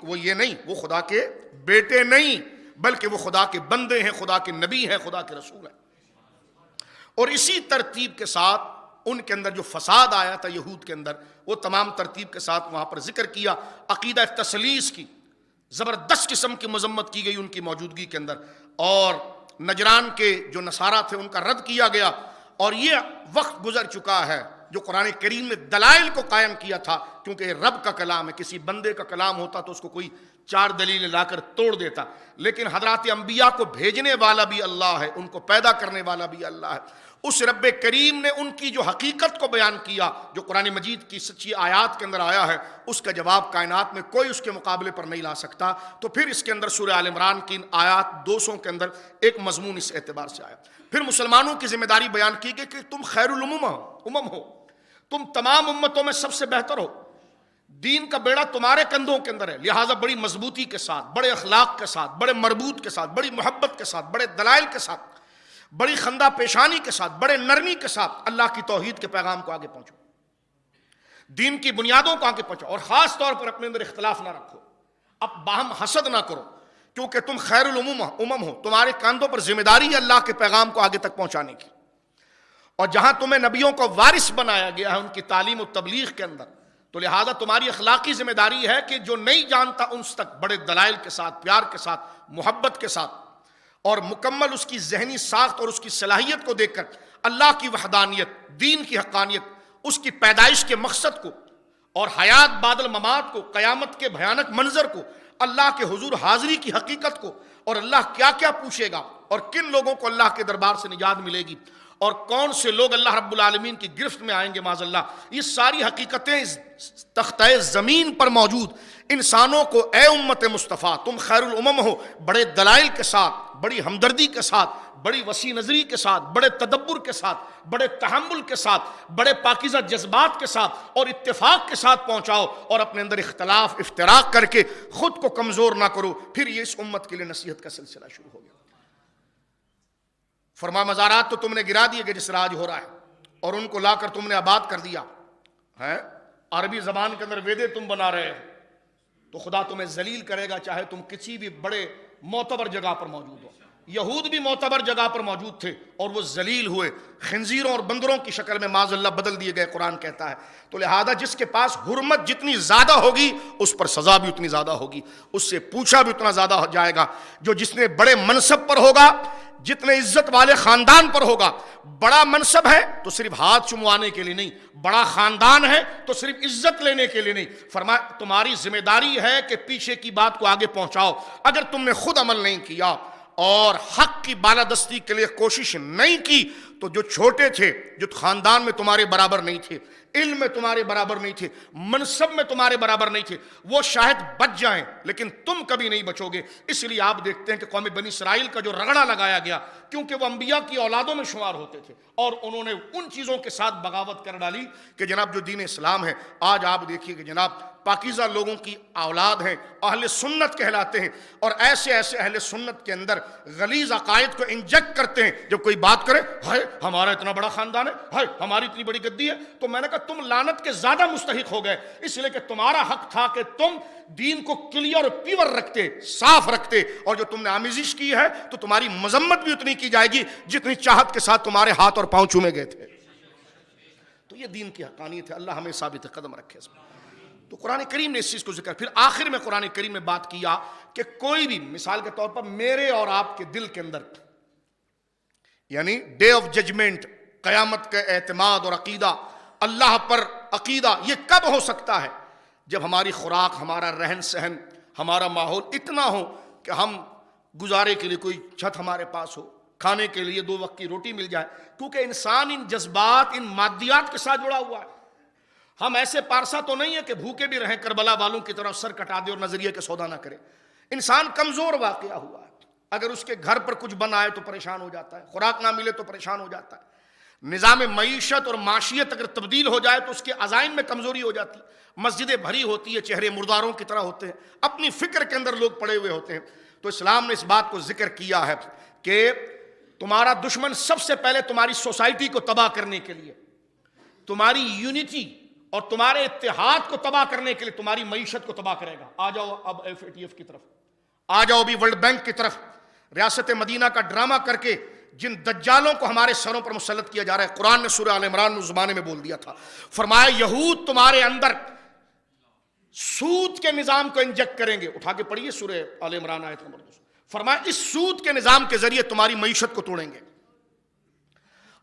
وہ یہ نہیں، وہ خدا کے بیٹے نہیں، بلکہ وہ خدا کے بندے ہیں، خدا کے نبی ہیں، خدا کے رسول ہیں۔ اور اسی ترتیب کے ساتھ ان کے اندر جو فساد آیا تھا یہود کے اندر، وہ تمام ترتیب کے ساتھ وہاں پر ذکر کیا۔ عقیدہ تثلیث کی زبردست قسم کی مذمت کی گئی ان کی موجودگی کے اندر، اور نجران کے جو نصارہ تھے ان کا رد کیا گیا۔ اور یہ وقت گزر چکا ہے جو قرآن کریم نے دلائل کو قائم کیا تھا، کیونکہ یہ رب کا کلام ہے، کسی بندے کا کلام ہوتا تو اس کو کوئی 4 دلیل لا کر توڑ دیتا، لیکن حضرات انبیاء کو بھیجنے والا بھی اللہ ہے، ان کو پیدا کرنے والا بھی اللہ ہے۔ اس رب کریم نے ان کی جو حقیقت کو بیان کیا، جو قرآن مجید کی سچی آیات کے اندر آیا ہے، اس کا جواب کائنات میں کوئی اس کے مقابلے پر نہیں لا سکتا۔ تو پھر اس کے اندر سورہ آل عمران کی آیات 200 کے اندر ایک مضمون اس اعتبار سے آیا۔ پھر مسلمانوں کی ذمہ داری بیان کی گئی کہ تم خیر الامم ہو، تم تمام امتوں میں سب سے بہتر ہو، دین کا بیڑا تمہارے کندھوں کے اندر ہے، لہٰذا بڑی مضبوطی کے ساتھ، بڑے اخلاق کے ساتھ، بڑے مربوط کے ساتھ، بڑی محبت کے ساتھ، بڑے دلائل کے ساتھ، بڑی خندہ پیشانی کے ساتھ، بڑے نرمی کے ساتھ اللہ کی توحید کے پیغام کو آگے پہنچو، دین کی بنیادوں کو آگے پہنچو، اور خاص طور پر اپنے اندر اختلاف نہ رکھو، اب باہم حسد نہ کرو، کیونکہ تم خیر الامم ہو، تمہارے کاندھوں پر ذمہ داری ہے اللہ کے پیغام کو آگے تک پہنچانے کی۔ اور جہاں تمہیں نبیوں کو وارث بنایا گیا ہے ان کی تعلیم و تبلیغ کے اندر، تو لہذا تمہاری اخلاقی ذمہ داری ہے کہ جو نہیں جانتا ان تک بڑے دلائل کے ساتھ، پیار کے ساتھ، محبت کے ساتھ، اور مکمل اس کی ذہنی ساخت اور اس کی صلاحیت کو دیکھ کر اللہ کی وحدانیت، دین کی حقانیت، اس کی پیدائش کے مقصد کو، اور حیات بعد الممات کو، قیامت کے بھیانک منظر کو، اللہ کے حضور حاضری کی حقیقت کو، اور اللہ کیا کیا پوچھے گا، اور کن لوگوں کو اللہ کے دربار سے نجات ملے گی، اور کون سے لوگ اللہ رب العالمین کی گرفت میں آئیں گے معاذ اللہ، یہ ساری حقیقتیں تختہ زمین پر موجود انسانوں کو، اے امت مصطفیٰ تم خیر الامم ہو، بڑے دلائل کے ساتھ، بڑی ہمدردی کے ساتھ، بڑی وسیع نظری کے ساتھ، بڑے تدبر کے ساتھ، بڑے تحمل کے ساتھ، بڑے پاکیزہ جذبات کے ساتھ اور اتفاق کے ساتھ پہنچاؤ، اور اپنے اندر اختلاف افتراق کر کے خود کو کمزور نہ کرو۔ پھر یہ اس امت کے لیے نصیحت کا سلسلہ شروع ہو گیا۔ فرما مزارات تو تم نے گرا دیے کہ جس راج ہو رہا ہے، اور ان کو لا کر تم نے آباد کر دیا ہے، عربی زبان کے اندر ویدے تم بنا رہے ہو، تو خدا تمہیں ذلیل کرے گا، چاہے تم کسی بھی بڑے معتبر جگہ پر موجود ہو۔ یہود بھی معتبر جگہ پر موجود تھے اور وہ ذلیل ہوئے، خنزیروں اور بندروں کی شکل میں معاذ اللہ بدل دیے گئے، قرآن کہتا ہے۔ تو لہذا جس کے پاس حرمت جتنی زیادہ ہوگی اس پر سزا بھی اتنی زیادہ ہوگی، اس سے پوچھا بھی اتنا زیادہ ہو جائے گا۔ جس نے بڑے منصب پر ہوگا، جتنے عزت والے خاندان پر ہوگا، بڑا منصب ہے تو صرف ہاتھ چموانے کے لیے نہیں، بڑا خاندان ہے تو صرف عزت لینے کے لیے نہیں، فرمایا تمہاری ذمہ داری ہے کہ پیچھے کی بات کو آگے پہنچاؤ۔ اگر تم نے خود عمل نہیں کیا اور حق کی بالادستی کے لیے کوشش نہیں کی تو جو چھوٹے تھے، جو خاندان میں تمہارے برابر نہیں تھے، علم میں تمہارے برابر نہیں تھے، منصب میں تمہارے برابر نہیں تھے، وہ شاید بچ جائیں لیکن تم کبھی نہیں بچو گے۔ اس لیے آپ دیکھتے ہیں کہ قوم بنی اسرائیل کا جو رگڑا لگایا گیا، کیونکہ وہ انبیاء کی اولادوں میں شمار ہوتے تھے اور انہوں نے ان چیزوں کے ساتھ بغاوت کر ڈالی کہ جناب جو دین اسلام ہے، آج آپ دیکھیے کہ جناب پاکیزہ لوگوں کی اولاد ہیں، اہل سنت کہلاتے ہیں، اور ایسے اہل سنت کے اندر غلیظ عقائد کو انجیکٹ کرتے ہیں۔ جب کوئی بات کرے، ہائے ہمارا اتنا بڑا خاندان ہے، ہائے ہماری اتنی بڑی گدی ہے، تو میں نے کہا تم لعنت کے زیادہ مستحق ہو گئے، اس لیے کہ تمہارا حق تھا کہ تم دین کو کلیئر اور پیور رکھتے، صاف رکھتے، اور جو تم نے آمیزش کی ہے تو تمہاری مذمت بھی اتنی کی جائے گی جتنی چاہت کے ساتھ تمہارے ہاتھ اور پاؤں چومے گئے تھے۔ تو یہ دین کی حقانیت ہے، اللہ ہمیں ثابت قدم رکھے اس میں۔ تو قرآن کریم نے اس چیز کو ذکر، پھر آخر میں قرآن کریم میں بات کیا کہ کوئی بھی، مثال کے طور پر میرے اور آپ کے دل کے اندر، یعنی ڈے آف ججمنٹ، قیامت کا اعتماد اور عقیدہ، اللہ پر عقیدہ، یہ کب ہو سکتا ہے؟ جب ہماری خوراک، ہمارا رہن سہن، ہمارا ماحول اتنا ہو کہ ہم گزارے کے لیے کوئی چھت ہمارے پاس ہو، کھانے کے لیے 2 وقت کی روٹی مل جائے، کیونکہ انسان ان جذبات، ان مادیات کے ساتھ جڑا ہوا ہے۔ ہم ایسے پارسا تو نہیں ہے کہ بھوکے بھی رہیں، کربلا والوں کی طرف سر کٹا دے اور نظریے کے سودا نہ کرے۔ انسان کمزور واقعہ ہوا ہے، اگر اس کے گھر پر کچھ بن آئے تو پریشان ہو جاتا ہے، خوراک نہ ملے تو پریشان ہو جاتا ہے، نظام معیشت اور معاشیت اگر تبدیل ہو جائے تو اس کے عزائم میں کمزوری ہو جاتی ہے، مسجدیں بھری ہوتی ہے، چہرے مرداروں کی طرح ہوتے ہیں، اپنی فکر کے اندر لوگ پڑے ہوئے ہوتے ہیں۔ تو اسلام نے اس بات کو ذکر کیا ہے کہ تمہارا دشمن سب سے پہلے تمہاری سوسائٹی کو تباہ کرنے کے لیے، تمہاری یونٹی اور تمہارے اتحاد کو تباہ کرنے کے لیے تمہاری معیشت کو تباہ کرے گا۔ آ جاؤ اب FATF کی طرف، آ جاؤ بھی ورلڈ بینک کی طرف۔ ریاست مدینہ کا ڈرامہ کر کے جن دجالوں کو ہمارے سروں پر مسلط کیا جا رہا ہے، قرآن نے سورہ آل عمران میں اس زمانے میں بول دیا تھا، فرمایا یہود تمہارے اندر سود کے نظام کو انجیکٹ کریں گے۔ اٹھا کے پڑھیے سورہ آل عمران آیت نمبر 2، فرمایا اس سود کے نظام کے ذریعے تمہاری معیشت کو توڑیں گے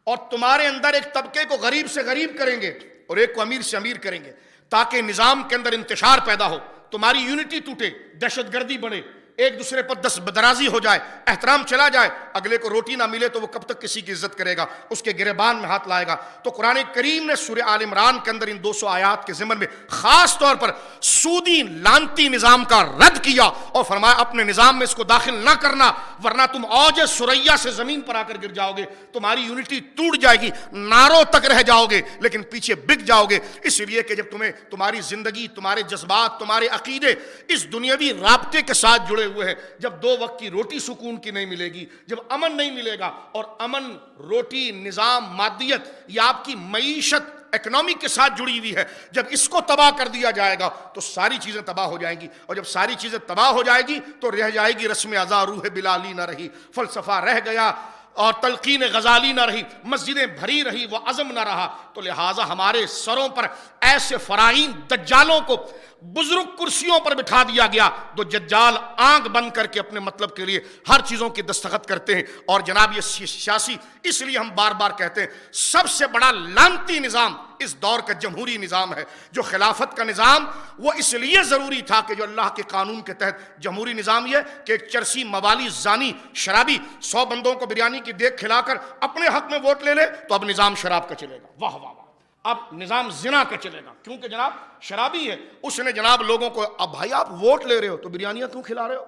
اور تمہارے اندر ایک طبقے کو غریب سے غریب کریں گے اور ایک کو امیر سے امیر کریں گے، تاکہ نظام کے اندر انتشار پیدا ہو، تمہاری یونٹی ٹوٹے، دہشت گردی بڑھے، ایک دوسرے پر دست بدرازی ہو جائے، احترام چلا جائے، اگلے کو روٹی نہ ملے تو وہ کب تک کسی کی عزت کرے گا، اس کے گریبان میں ہاتھ لائے گا۔ تو قرآن کریم نے سورہ آل عمران کے اندر ان 200 آیات کے ضمن میں خاص طور پر سودی لانتی نظام کا رد کیا اور فرمایا اپنے نظام میں اس کو داخل نہ کرنا، ورنہ تم اوج ثریا سے زمین پر آ کر گر جاؤ گے، تمہاری یونٹی ٹوٹ جائے گی، ناروں تک رہ جاؤ گے لیکن پیچھے بک جاؤ گے۔ اس لیے کہ جب تمہاری زندگی، تمہارے جذبات، تمہارے عقیدے اس دنیاوی رابطے کے ساتھ جڑے ہوئے ہیں، جب 2 وقت کی روٹی سکون کی نہیں ملے گی، جب امن نہیں ملے گا، اور امن، روٹی، نظام، مادیت، یہ آپ کی معیشت اکنامی کے ساتھ جڑی ہوئی ہے، جب اس کو تباہ کر دیا جائے گا تو ساری چیزیں تباہ ہو جائیں گی، اور جب ساری چیزیں تباہ ہو جائے گی تو رہ جائے گی رسم ازا، روح بلالی نہ رہی، فلسفہ رہ گیا اور تلقین غزالی نہ رہی، مسجدیں بھری رہی، وہ عزم نہ رہا۔ تو لہٰذا ہمارے سروں پر ایسے فرائین دجالوں کو بزرگ کرسیوں پر بٹھا دیا گیا، جو دجال آنکھ بند کر کے اپنے مطلب کے لیے ہر چیزوں کی دستخط کرتے ہیں۔ اور جناب یہ سیاسی، اس لیے ہم بار بار کہتے ہیں سب سے بڑا لعنتی نظام اس دور کا جمہوری نظام ہے۔ جو خلافت کا نظام وہ اس لیے ضروری تھا کہ جو اللہ کے قانون کے تحت جمہوری نظام یہ کہ ایک چرسی، موالی، زانی، شرابی 100 بندوں کو بریانی کی دیگ کھلا کر اپنے حق میں ووٹ لے لے تو اب نظام شراب کا چلے گا، واہ واہ واہ، اب نظام زنا کا چلے گا، کیونکہ جناب شرابی ہے، اس نے جناب لوگوں کو، اب بھائی آپ ووٹ لے رہے ہو تو بریانیاں کیوں کھلا رہے ہو،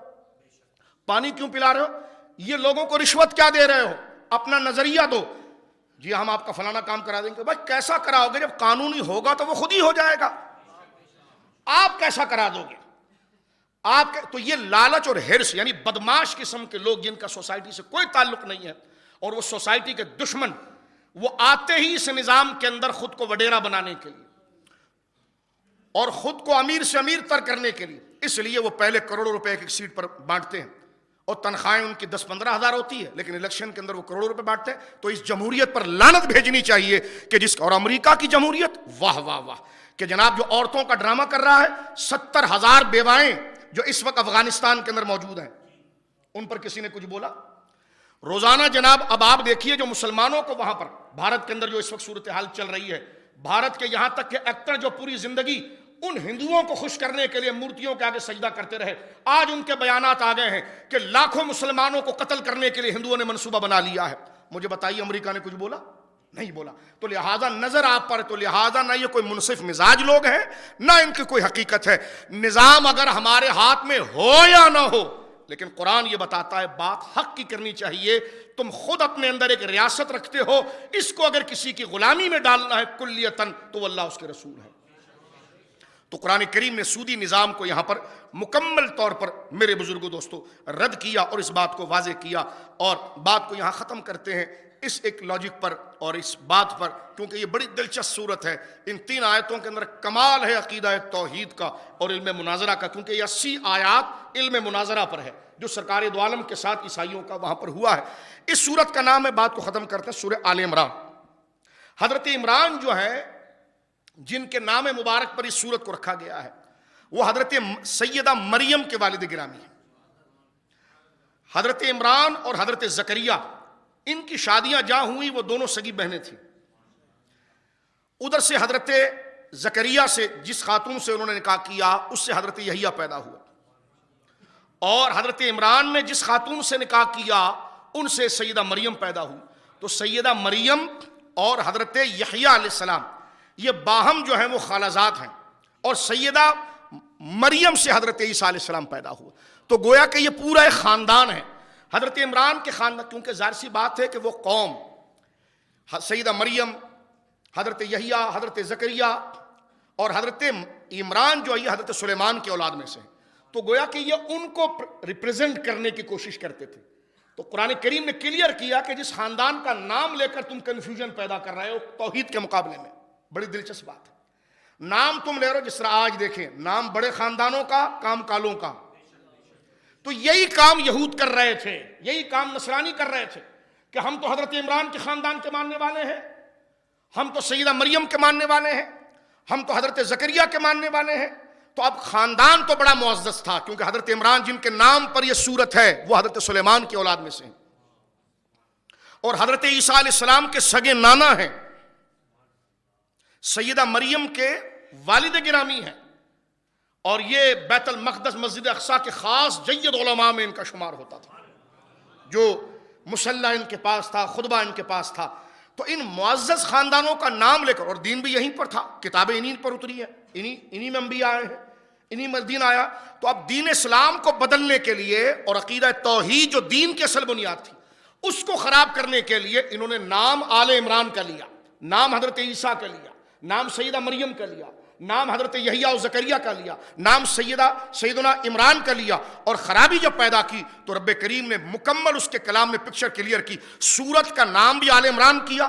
پانی کیوں پلا رہے ہو، یہ لوگوں کو رشوت کیا دے رہے ہو، اپنا نظریہ دو، جی ہم آپ کا فلانا کام کرا دیں گے۔ بھائی کیسا کراؤ گے؟ جب قانونی ہوگا تو وہ خود ہی ہو جائے گا، آپ کیسا کرا دو گے؟ تو یہ لالچ اور ہرس، یعنی بدماش قسم کے لوگ جن کا سوسائٹی سے کوئی تعلق نہیں ہے اور وہ سوسائٹی کے دشمن، وہ آتے ہی اس نظام کے اندر خود کو وڈیرا بنانے کے لیے اور خود کو امیر سے امیر تر کرنے کے لیے، اس لیے وہ پہلے کروڑوں روپے ایک سیٹ پر بانٹتے ہیں اور تنخواہیں ان کی 10-15 ہزار ہوتی ہے، لیکن الیکشن کے اندر وہ کروڑوں روپے بانٹتے ہیں. تو اس جمہوریت پر لعنت بھیجنی چاہیے کہ جس کا، اور امریکہ کی جمہوریت، واہ واہ واہ، کہ جناب جو عورتوں کا ڈرامہ کر رہا ہے، 70,000 بیوائیں جو اس وقت افغانستان کے اندر موجود ہیں، ان پر کسی نے کچھ بولا؟ روزانہ جناب اب آپ دیکھیے جو مسلمانوں کو وہاں پر بھارت کے اندر جو اس وقت صورتحال چل رہی ہے، بھارت کے یہاں تک کہ ایکٹر جو پوری زندگی ان ہندوؤں کو خوش کرنے کے لیے مورتیوں کے آگے سجدہ کرتے رہے، آج ان کے بیانات آ گئے ہیں کہ لاکھوں مسلمانوں کو قتل کرنے کے لیے ہندوؤں نے منصوبہ بنا لیا ہے. مجھے بتائیے امریکہ نے کچھ بولا؟ نہیں بولا. تو لہٰذا نظر آپ پر، تو لہٰذا نہ یہ کوئی منصف مزاج لوگ ہیں، نہ ان کی کوئی حقیقت ہے. نظام اگر ہمارے ہاتھ میں ہو یا نہ ہو، لیکن قرآن یہ بتاتا ہے بات حق کی کرنی چاہیے. تم خود اپنے اندر ایک ریاست رکھتے ہو، اس کو اگر کسی کی غلامی میں ڈالنا ہے کلیتاً، تو اللہ اس کے رسول ہے. تو قرآن کریم نے سودی نظام کو یہاں پر مکمل طور پر میرے بزرگوں دوستوں رد کیا اور اس بات کو واضح کیا. اور بات کو یہاں ختم کرتے ہیں اس ایک لاجک پر اور اس بات پر، کیونکہ یہ بڑی دلچسپ صورت ہے. ان 3 آیتوں کے اندر کمال ہے عقیدہ توحید کا اور علم مناظرہ کا، کیونکہ یہ 80 آیات علم مناظرہ پر ہے جو سرکار دو عالم کے ساتھ عیسائیوں کا وہاں پر ہوا ہے. اس صورت کا نام ہے، بات کو ختم کرتے ہیں، سورہ آل عمران. حضرت عمران جو ہے، جن کے نام مبارک پر اس صورت کو رکھا گیا ہے، وہ حضرت سیدہ مریم کے والد گرامی ہیں. حضرت عمران اور حضرت زکریا، ان کی شادیاں جہاں ہوئی وہ دونوں سگی بہنیں تھیں. ادھر سے حضرت زکریا سے جس خاتون سے انہوں نے نکاح کیا، اس سے حضرت یحییٰ پیدا ہوا، اور حضرت عمران نے جس خاتون سے نکاح کیا ان سے سیدہ مریم پیدا ہوئی. تو سیدہ مریم اور حضرت یحییٰ علیہ السلام یہ باہم جو ہیں وہ خالازات ہیں، اور سیدہ مریم سے حضرت عیسیٰ علیہ السلام پیدا ہوا. تو گویا کہ یہ پورا ایک خاندان ہے. حضرت عمران کے خاندان، کیونکہ ظاہر سی بات ہے کہ وہ قوم، سیدہ مریم، حضرت یحییٰ، حضرت زکریا اور حضرت عمران جو ہے یہ حضرت سلیمان کی اولاد میں سے ہیں. تو گویا کہ یہ ان کو ریپریزنٹ کرنے کی کوشش کرتے تھے. تو قرآن کریم نے کلیئر کیا کہ جس خاندان کا نام لے کر تم کنفیوژن پیدا کر رہے ہو توحید کے مقابلے میں، بڑی دلچسپ بات ہے. نام تم لے رہے ہو، جس طرح آج دیکھیں نام بڑے خاندانوں کا، کام کالوں کا. تو یہی کام یہود کر رہے تھے، یہی کام نصرانی کر رہے تھے کہ ہم تو حضرت عمران کے خاندان کے ماننے والے ہیں، ہم تو سیدہ مریم کے ماننے والے ہیں، ہم تو حضرت زکریا کے ماننے والے ہیں. تو اب خاندان تو بڑا معزز تھا، کیونکہ حضرت عمران جن کے نام پر یہ صورت ہے وہ حضرت سلیمان کی اولاد میں سے ہیں، اور حضرت عیسیٰ علیہ السلام کے سگے نانا ہیں، سیدہ مریم کے والد گرامی ہیں، اور یہ بیت المقدس مسجد اقصی کے خاص جید علماء میں ان کا شمار ہوتا تھا، جو مصلی ان کے پاس تھا، خطبہ ان کے پاس تھا. تو ان معزز خاندانوں کا نام لے کر، اور دین بھی یہیں پر تھا، کتابیں انہی پر اتری ہیں، انہی میں انبیاء آئے ہیں، انہی میں دین آیا. تو اب دین اسلام کو بدلنے کے لیے اور عقیدہ توحید جو دین کی اصل بنیاد تھی اس کو خراب کرنے کے لیے انہوں نے نام آل عمران کا لیا، نام حضرت عیسیٰ کا لیا، نام سیدہ مریم کا لیا، نام حضرت یحییٰ و زکریا کا لیا، نام سیدنا عمران کا لیا. اور خرابی جب پیدا کی تو رب کریم نے مکمل اس کے کلام میں پکچر کلیئر کی. سورت کا نام بھی آل عمران کیا،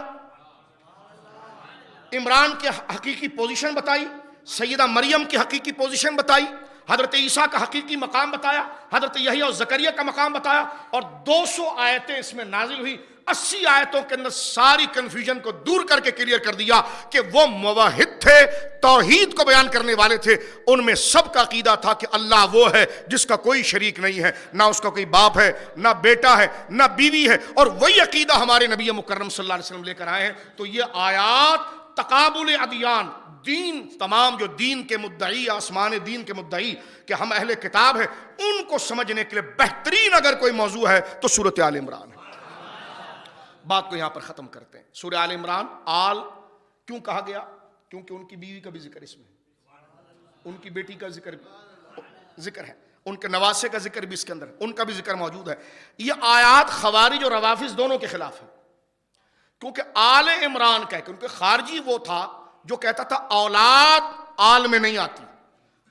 عمران کے حقیقی پوزیشن بتائی، سیدہ مریم کی حقیقی پوزیشن بتائی، حضرت عیسیٰ کا حقیقی مقام بتایا، حضرت یحییٰ و زکریا کا مقام بتایا، اور 200 آیتیں اس میں نازل ہوئی. 80 آیتوں کے اندر ساری کنفیوژن کو دور کر کے کلیئر کر دیا کہ وہ موحد تھے، توحید کو بیان کرنے والے تھے. ان میں سب کا عقیدہ تھا کہ اللہ وہ ہے جس کا کوئی شریک نہیں ہے، نہ اس کا کوئی باپ ہے، نہ بیٹا ہے، نہ بیوی ہے. اور وہی عقیدہ ہمارے نبی مکرم صلی اللہ علیہ وسلم لے کر آئے ہیں. تو یہ آیات تقابل ادیان، دین، تمام جو دین کے مدعی، آسمان دین کے مدعی کہ ہم اہل کتاب ہیں، ان کو سمجھنے کے لیے بہترین اگر کوئی موضوع ہے تو سورۃ آل عمران ہے. بات کو یہاں پر ختم کرتے ہیں. سورہ آل عمران، آل کیوں کہا گیا؟ کیونکہ ان کی بیوی کا بھی ذکر اس میں ہے، ان کی بیٹی کا ذکر ہے، ان کے نواسے کا ذکر بھی اس کے اندر، ان کا بھی ذکر موجود ہے. یہ آیات خوارج اور روافظ دونوں کے خلاف ہے، کیونکہ آل عمران کہہ کے، ان کے خارجی وہ تھا جو کہتا تھا اولاد آل میں نہیں آتی،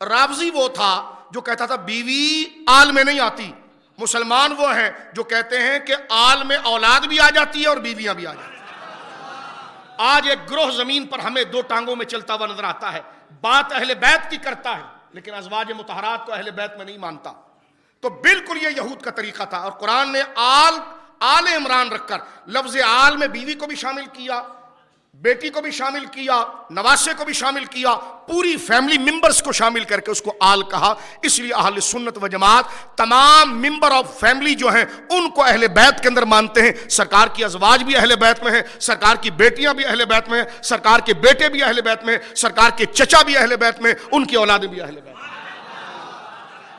رافضی وہ تھا جو کہتا تھا بیوی آل میں نہیں آتی، مسلمان وہ ہیں جو کہتے ہیں کہ آل میں اولاد بھی آ جاتی ہے اور بیویاں بھی آ جاتی ہیں. آج ایک گروہ زمین پر ہمیں 2 ٹانگوں میں چلتا ہوا نظر آتا ہے، بات اہل بیت کی کرتا ہے لیکن ازواج مطہرات کو اہل بیت میں نہیں مانتا. تو بالکل یہ یہود کا طریقہ تھا، اور قرآن نے آل عمران رکھ کر لفظ آل میں بیوی کو بھی شامل کیا، بیٹی کو بھی شامل کیا، نواسے کو بھی شامل کیا، پوری فیملی ممبرز کو شامل کر کے اس کو آل کہا۔ اس لیے اہل سنت و جماعت تمام ممبر آف فیملی جو ہیں ان کو اہل بیت کے اندر مانتے ہیں۔ سرکار کی ازواج بھی اہل بیت میں ہیں، سرکار کی بیٹیاں بھی اہل بیت میں ہیں، سرکار کے بیٹے بھی اہل بیت میں ہیں، سرکار کے چچا بھی اہل بیت میں ہیں، ان کی اولادیں بھی اہل بیت میں ہیں۔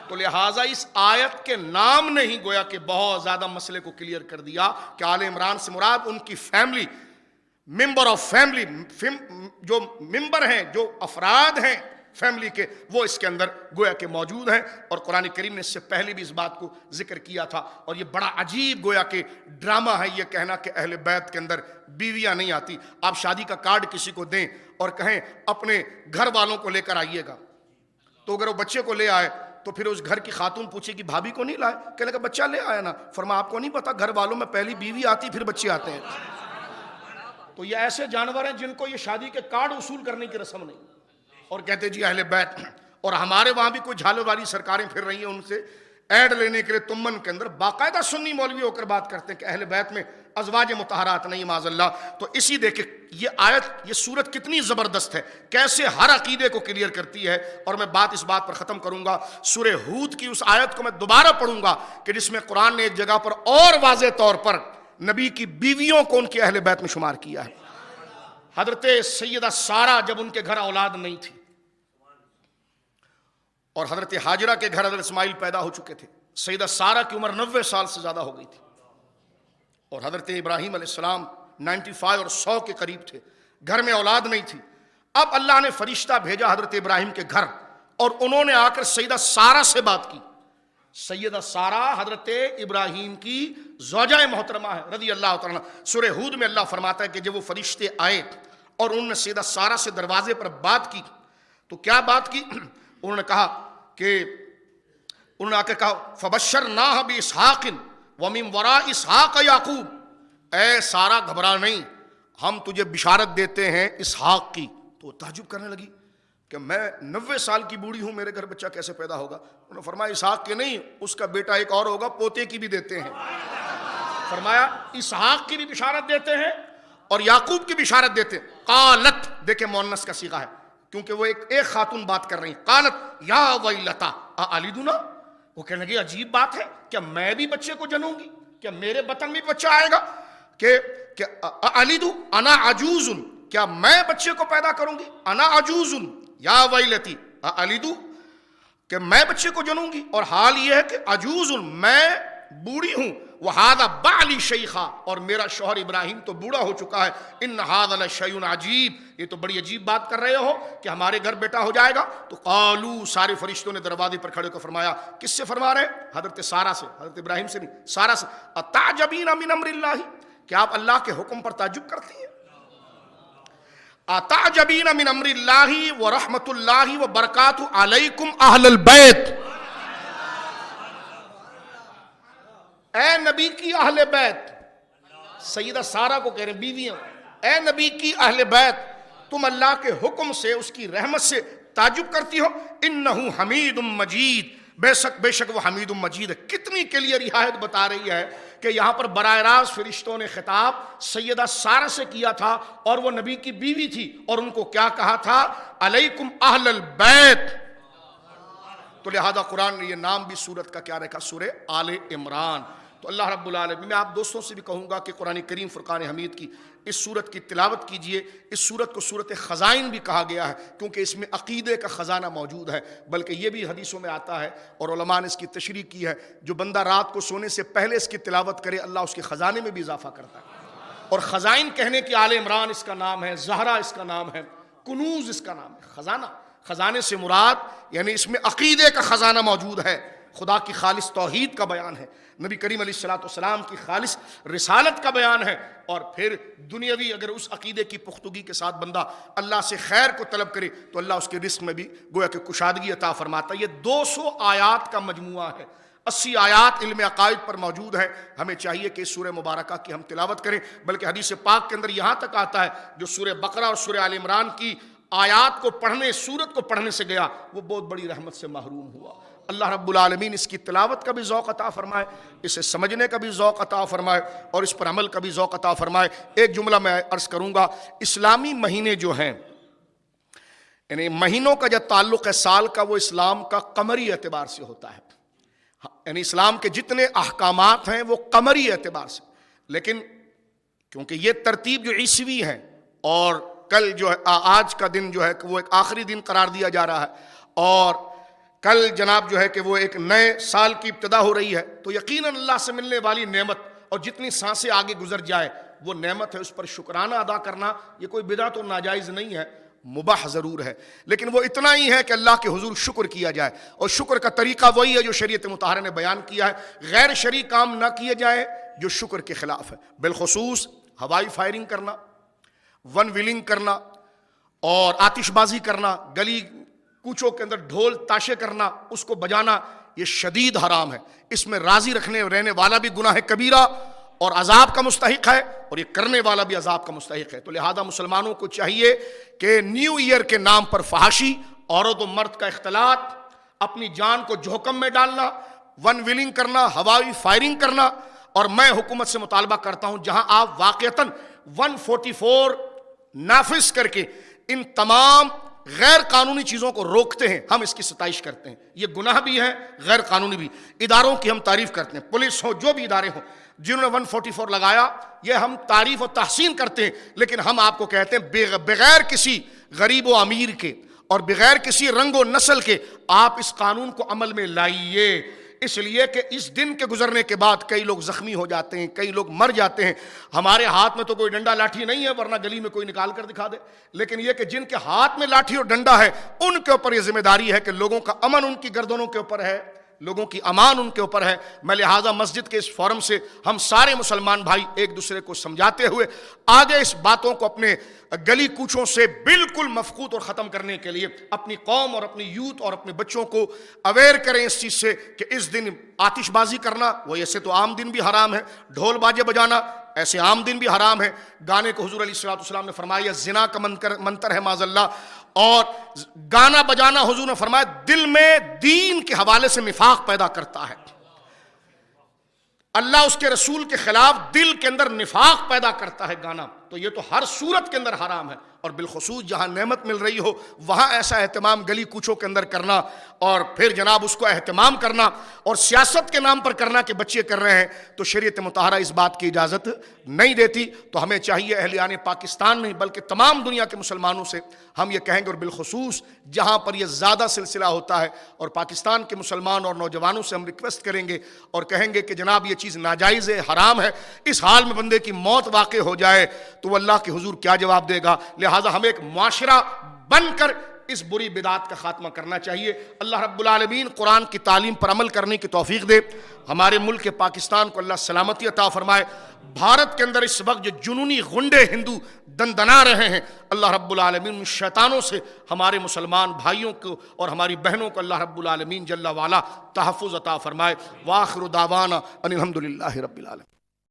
تو لہٰذا اس آیت کے نام نے ہی گویا کہ بہت زیادہ مسئلے کو کلیئر کر دیا کہ آل عمران سے مراد ان کی فیملی، ممبر آف فیملی، جو ممبر ہیں، جو افراد ہیں فیملی کے، وہ اس کے اندر گویا کہ موجود ہیں۔ اور قرآن کریم نے اس سے پہلے بھی اس بات کو ذکر کیا تھا، اور یہ بڑا عجیب گویا کہ ڈرامہ ہے یہ کہنا کہ اہل بیت کے اندر بیویاں نہیں آتی۔ آپ شادی کا کارڈ کسی کو دیں اور کہیں اپنے گھر والوں کو لے کر آئیے گا، تو اگر وہ بچے کو لے آئے تو پھر اس گھر کی خاتون پوچھے کہ بھابھی کو نہیں لائے، کہنے کا بچہ لے آیا نا، فرمایا آپ کو نہیں پتا گھر والوں میں پہلی بیوی آتی پھر بچے آتے ہیں۔ تو یہ ایسے جانور ہیں جن کو یہ شادی کے کارڈ وصول کرنے کی رسم نہیں، اور کہتے جی اہل بیت۔ اور ہمارے وہاں بھی کوئی جھالے والی سرکاریں پھر رہی ہیں، ان سے ایڈ لینے کے لیے تمن کے اندر باقاعدہ سنی مولوی ہو کر بات کرتے ہیں کہ اہل بیت میں ازواج مطہرات نہیں، معاذ اللہ۔ تو اسی دیکھیں یہ آیت، یہ سورت کتنی زبردست ہے، کیسے ہر عقیدے کو کلیئر کرتی ہے۔ اور میں بات اس بات پر ختم کروں گا، سورہ ہود کی اس آیت کو میں دوبارہ پڑھوں گا کہ جس میں قرآن نے ایک جگہ پر اور واضح طور پر نبی کی بیویوں کو ان کے اہل بیت میں شمار کیا ہے۔ حضرت سیدہ سارہ جب ان کے گھر اولاد نہیں تھی، اور حضرت ہاجرہ کے گھر حضرت اسماعیل پیدا ہو چکے تھے، سیدہ سارہ کی عمر 90 سال سے زیادہ ہو گئی تھی، اور حضرت ابراہیم علیہ السلام 95 اور 100 کے قریب تھے، گھر میں اولاد نہیں تھی۔ اب اللہ نے فرشتہ بھیجا حضرت ابراہیم کے گھر، اور انہوں نے آ کر سیدہ سارہ سے بات کی۔ سیدہ سارہ حضرت ابراہیم کی زوجہ محترمہ ہے رضی اللہ تعالیٰ۔ سورہ ہود میں اللہ فرماتا ہے کہ جب وہ فرشتے آئے اور انہوں نے سیدہ سارہ سے دروازے پر بات کی، تو کیا بات کی؟ انہوں نے کہا کہ انہوں نے آ کے کہا فَبَشَّرْنَاهَا بِإِسْحَاقٍ وَمِن وَرَاءِ إِسْحَاقَ يَعْقُوبَ، اے سارہ گھبرا نہیں، ہم تجھے بشارت دیتے ہیں اسحاق کی۔ تو تعجب کرنے لگی کہ میں 90 سال کی بوڑھی ہوں، میرے گھر بچہ کیسے پیدا ہوگا؟ انہوں نے فرمایا اسحاق کے نہیں، اس کا بیٹا ایک اور ہوگا، پوتے کی بھی دیتے ہیں۔ فرمایا اسحاق کی بھی بشارت دیتے ہیں اور یعقوب کی بشارت دیتے ہیں۔ قالت، دیکھیں مؤنث کا صیغہ ہے کیونکہ وہ ایک خاتون بات کر رہی ہیں۔ قالت یا ویلتا اَأَلِدُنَا، وہ کہنے لگی عجیب بات ہے، کیا میں بھی بچے کو جنوں گی؟ کیا میرے بطن میں بچہ آئے گا؟ کہ اَأَلِدُ اَنَا عَجُوزٌ، کیا میں بچے کو پیدا کروں گی؟ اَنَا عَجُوزٌ یا ویلتی اَأَلِدُ، کہ میں بچے کو جنوں گی، اور حال یہ ہے کہ عجوز، میں بوڑھی ہوں، وَهَذَا بَعْلِي شَيْخًا، اور میرا شوہر ابراہیم تو بوڑھا ہو چکا ہے۔ إِنَّ هَذَا لَشَيْءٌ عَجِيبٌ، یہ تو بڑی عجیب بات کر رہے ہو کہ ہمارے گھر بیٹا ہو جائے گا۔ تو قالوا، سارے فرشتوں نے دروازے پر کھڑے کو فرمایا، کس سے فرما رہے؟ حضرت سارہ سے، حضرت ابراہیم سے نہیں، سارہ سے۔ أَتَعْجَبِينَ مِنْ أَمْرِ اللَّهِ، کیا آپ اللہ کے حکم پر تعجب کرتی ہیں؟ أَتَعْجَبِينَ مِنْ أَمْرِ اللَّهِ وَرَحْمَةُ اللَّهِ وَبَرَكَاتُهُ عَلَيْكُمْ أَهْلَ الْبَيْتِ، اے نبی کی اہل بیت، سیدہ سارہ کو کہہ رہے ہیں بیویاں، اے نبی کی اہل بیت، تم اللہ کے حکم سے، اس کی رحمت سے تعجب کرتی ہو۔ انہ حمید مجید، بے شک وہ حمید مجید ہے۔ کتنی کلیئر رعایت بتا رہی ہے کہ یہاں پر براہ راست فرشتوں نے خطاب سیدہ سارہ سے کیا تھا، اور وہ نبی کی بیوی تھی، اور ان کو کیا کہا تھا؟ علیکم اہل البیت۔ تو لہذا قرآن نے یہ نام بھی سورت کا کیا رکھا؟ سورہ آل عمران۔ تو اللہ رب العالمین، میں آپ دوستوں سے بھی کہوں گا کہ قرآن کریم فرقان حمید کی اس سورت کی تلاوت کیجئے۔ اس سورت کو سورت خزائن بھی کہا گیا ہے کیونکہ اس میں عقیدے کا خزانہ موجود ہے، بلکہ یہ بھی حدیثوں میں آتا ہے اور علماء نے اس کی تشریح کی ہے، جو بندہ رات کو سونے سے پہلے اس کی تلاوت کرے اللہ اس کے خزانے میں بھی اضافہ کرتا ہے۔ اور خزائن کہنے کی آل عمران اس کا نام ہے، زہرا اس کا نام ہے، کنوز اس کا نام ہے، خزانہ۔ خزانے سے مراد یعنی اس میں عقیدے کا خزانہ موجود ہے، خدا کی خالص توحید کا بیان ہے، نبی کریم علیہ السلام کی خالص رسالت کا بیان ہے، اور پھر دنیاوی اگر اس عقیدے کی پختگی کے ساتھ بندہ اللہ سے خیر کو طلب کرے تو اللہ اس کے رزق میں بھی گویا کہ کشادگی عطا فرماتا ہے۔ یہ 200 آیات کا مجموعہ ہے، 80 آیات علم عقائد پر موجود ہے۔ ہمیں چاہیے کہ سورہ مبارکہ کی ہم تلاوت کریں، بلکہ حدیث پاک کے اندر یہاں تک آتا ہے جو سورہ بقرہ اور سورہ آل عمران کی آیات کو پڑھنے، سورت کو پڑھنے سے گیا وہ بہت بڑی رحمت سے محروم ہوا۔ اللہ رب العالمین اس کی تلاوت کا بھی ذوق عطا فرمائے، اسے سمجھنے کا بھی ذوق عطا فرمائے اور اس پر عمل کا بھی ذوق عطا فرمائے۔ ایک جملہ میں عرض کروں گا، اسلامی مہینے جو ہیں، یعنی مہینوں کا جو تعلق ہے سال کا، وہ اسلام کا قمری اعتبار سے ہوتا ہے، یعنی اسلام کے جتنے احکامات ہیں وہ قمری اعتبار سے، لیکن کیونکہ یہ ترتیب جو عیسوی ہے اور کل جو ہے آج کا دن جو ہے وہ ایک آخری دن قرار دیا جا رہا ہے اور کل جناب جو ہے کہ وہ ایک نئے سال کی ابتدا ہو رہی ہے، تو یقیناً اللہ سے ملنے والی نعمت اور جتنی سانسیں آگے گزر جائے وہ نعمت ہے، اس پر شکرانہ ادا کرنا یہ کوئی بدعت و ناجائز نہیں ہے، مباح ضرور ہے، لیکن وہ اتنا ہی ہے کہ اللہ کے حضور شکر کیا جائے، اور شکر کا طریقہ وہی ہے جو شریعت مطہرہ نے بیان کیا ہے، غیر شرعی کام نہ کیے جائے جو شکر کے خلاف ہے، بالخصوص ہوائی فائرنگ کرنا، ون ویلنگ کرنا اور آتش بازی کرنا، گلی کوچوں کے اندر ڈھول تاشے کرنا، اس کو بجانا، یہ شدید حرام ہے، اس میں راضی رہنے والا بھی گناہ کبیرہ اور عذاب کا مستحق ہے، اور یہ کرنے والا بھی عذاب کا مستحق ہے۔ تو لہذا مسلمانوں کو چاہیے کہ نیو ایئر کے نام پر فحاشی، عورت و مرد کا اختلاط، اپنی جان کو جوخم میں ڈالنا، ون ویلنگ کرنا، ہوائی فائرنگ کرنا، اور میں حکومت سے مطالبہ کرتا ہوں جہاں آپ واقعتاً 144 نافذ کر کے ان تمام غیر قانونی چیزوں کو روکتے ہیں، ہم اس کی ستائش کرتے ہیں، یہ گناہ بھی ہے، غیر قانونی بھی، اداروں کی ہم تعریف کرتے ہیں، پولیس ہو، جو بھی ادارے ہوں جنہوں نے 144 لگایا، یہ ہم تعریف و تحسین کرتے ہیں، لیکن ہم آپ کو کہتے ہیں بغیر کسی غریب و امیر کے اور بغیر کسی رنگ و نسل کے آپ اس قانون کو عمل میں لائیے، اس لیے کہ اس دن کے گزرنے کے بعد کئی لوگ زخمی ہو جاتے ہیں، کئی لوگ مر جاتے ہیں۔ ہمارے ہاتھ میں تو کوئی ڈنڈا لاٹھی نہیں ہے، ورنہ گلی میں کوئی نکال کر دکھا دے، لیکن یہ کہ جن کے ہاتھ میں لاٹھی اور ڈنڈا ہے ان کے اوپر یہ ذمہ داری ہے کہ لوگوں کا امن ان کی گردنوں کے اوپر ہے، لوگوں کی امان ان کے اوپر ہے۔ میں لہٰذا مسجد کے اس فورم سے ہم سارے مسلمان بھائی ایک دوسرے کو سمجھاتے ہوئے آگے اس باتوں کو اپنے گلی کوچوں سے بالکل مفقود اور ختم کرنے کے لیے اپنی قوم اور اپنی یوتھ اور اپنے بچوں کو اویئر کریں اس چیز سے کہ اس دن آتش بازی کرنا، وہ ایسے تو عام دن بھی حرام ہے، ڈھول باجے بجانا ایسے عام دن بھی حرام ہے، گانے کو حضور علیہ السلام نے فرمایا زنا کا منتر ہے معاذ اللہ، اور گانا بجانا حضور نے فرمایا دل میں دین کے حوالے سے نفاق پیدا کرتا ہے، اللہ اس کے رسول کے خلاف دل کے اندر نفاق پیدا کرتا ہے گانا، تو یہ تو ہر صورت کے اندر حرام ہے، اور بالخصوص جہاں نعمت مل رہی ہو وہاں ایسا اہتمام گلی کوچوں کے اندر کرنا اور پھر جناب اس کو اہتمام کرنا اور سیاست کے نام پر کرنا کہ بچے کر رہے ہیں، تو شریعت مطہرہ اس بات کی اجازت نہیں دیتی۔ تو ہمیں چاہیے اہلیان پاکستان نہیں بلکہ تمام دنیا کے مسلمانوں سے ہم یہ کہیں گے، اور بالخصوص جہاں پر یہ زیادہ سلسلہ ہوتا ہے اور پاکستان کے مسلمان اور نوجوانوں سے ہم ریکویسٹ کریں گے اور کہیں گے کہ جناب یہ چیز ناجائز ہے، حرام ہے، اس حال میں بندے کی موت واقع ہو جائے تو وہ اللہ کے حضور کیا جواب دے گا؟ لہٰذا ہمیں ایک معاشرہ بن کر اس بری بدعات کا خاتمہ کرنا چاہیے۔ اللہ رب العالمین قرآن کی تعلیم پر عمل کرنے کی توفیق دے، ہمارے ملک پاکستان کو اللہ سلامتی عطا فرمائے۔ بھارت کے اندر اس وقت جو جنونی غنڈے ہندو دندنا رہے ہیں، اللہ رب العالمین ان شیطانوں سے ہمارے مسلمان بھائیوں کو اور ہماری بہنوں کو اللہ رب العالمین جل وعلا تحفظ عطا فرمائے۔ وآخر دعوانا ان الحمد للہ رب العالمین۔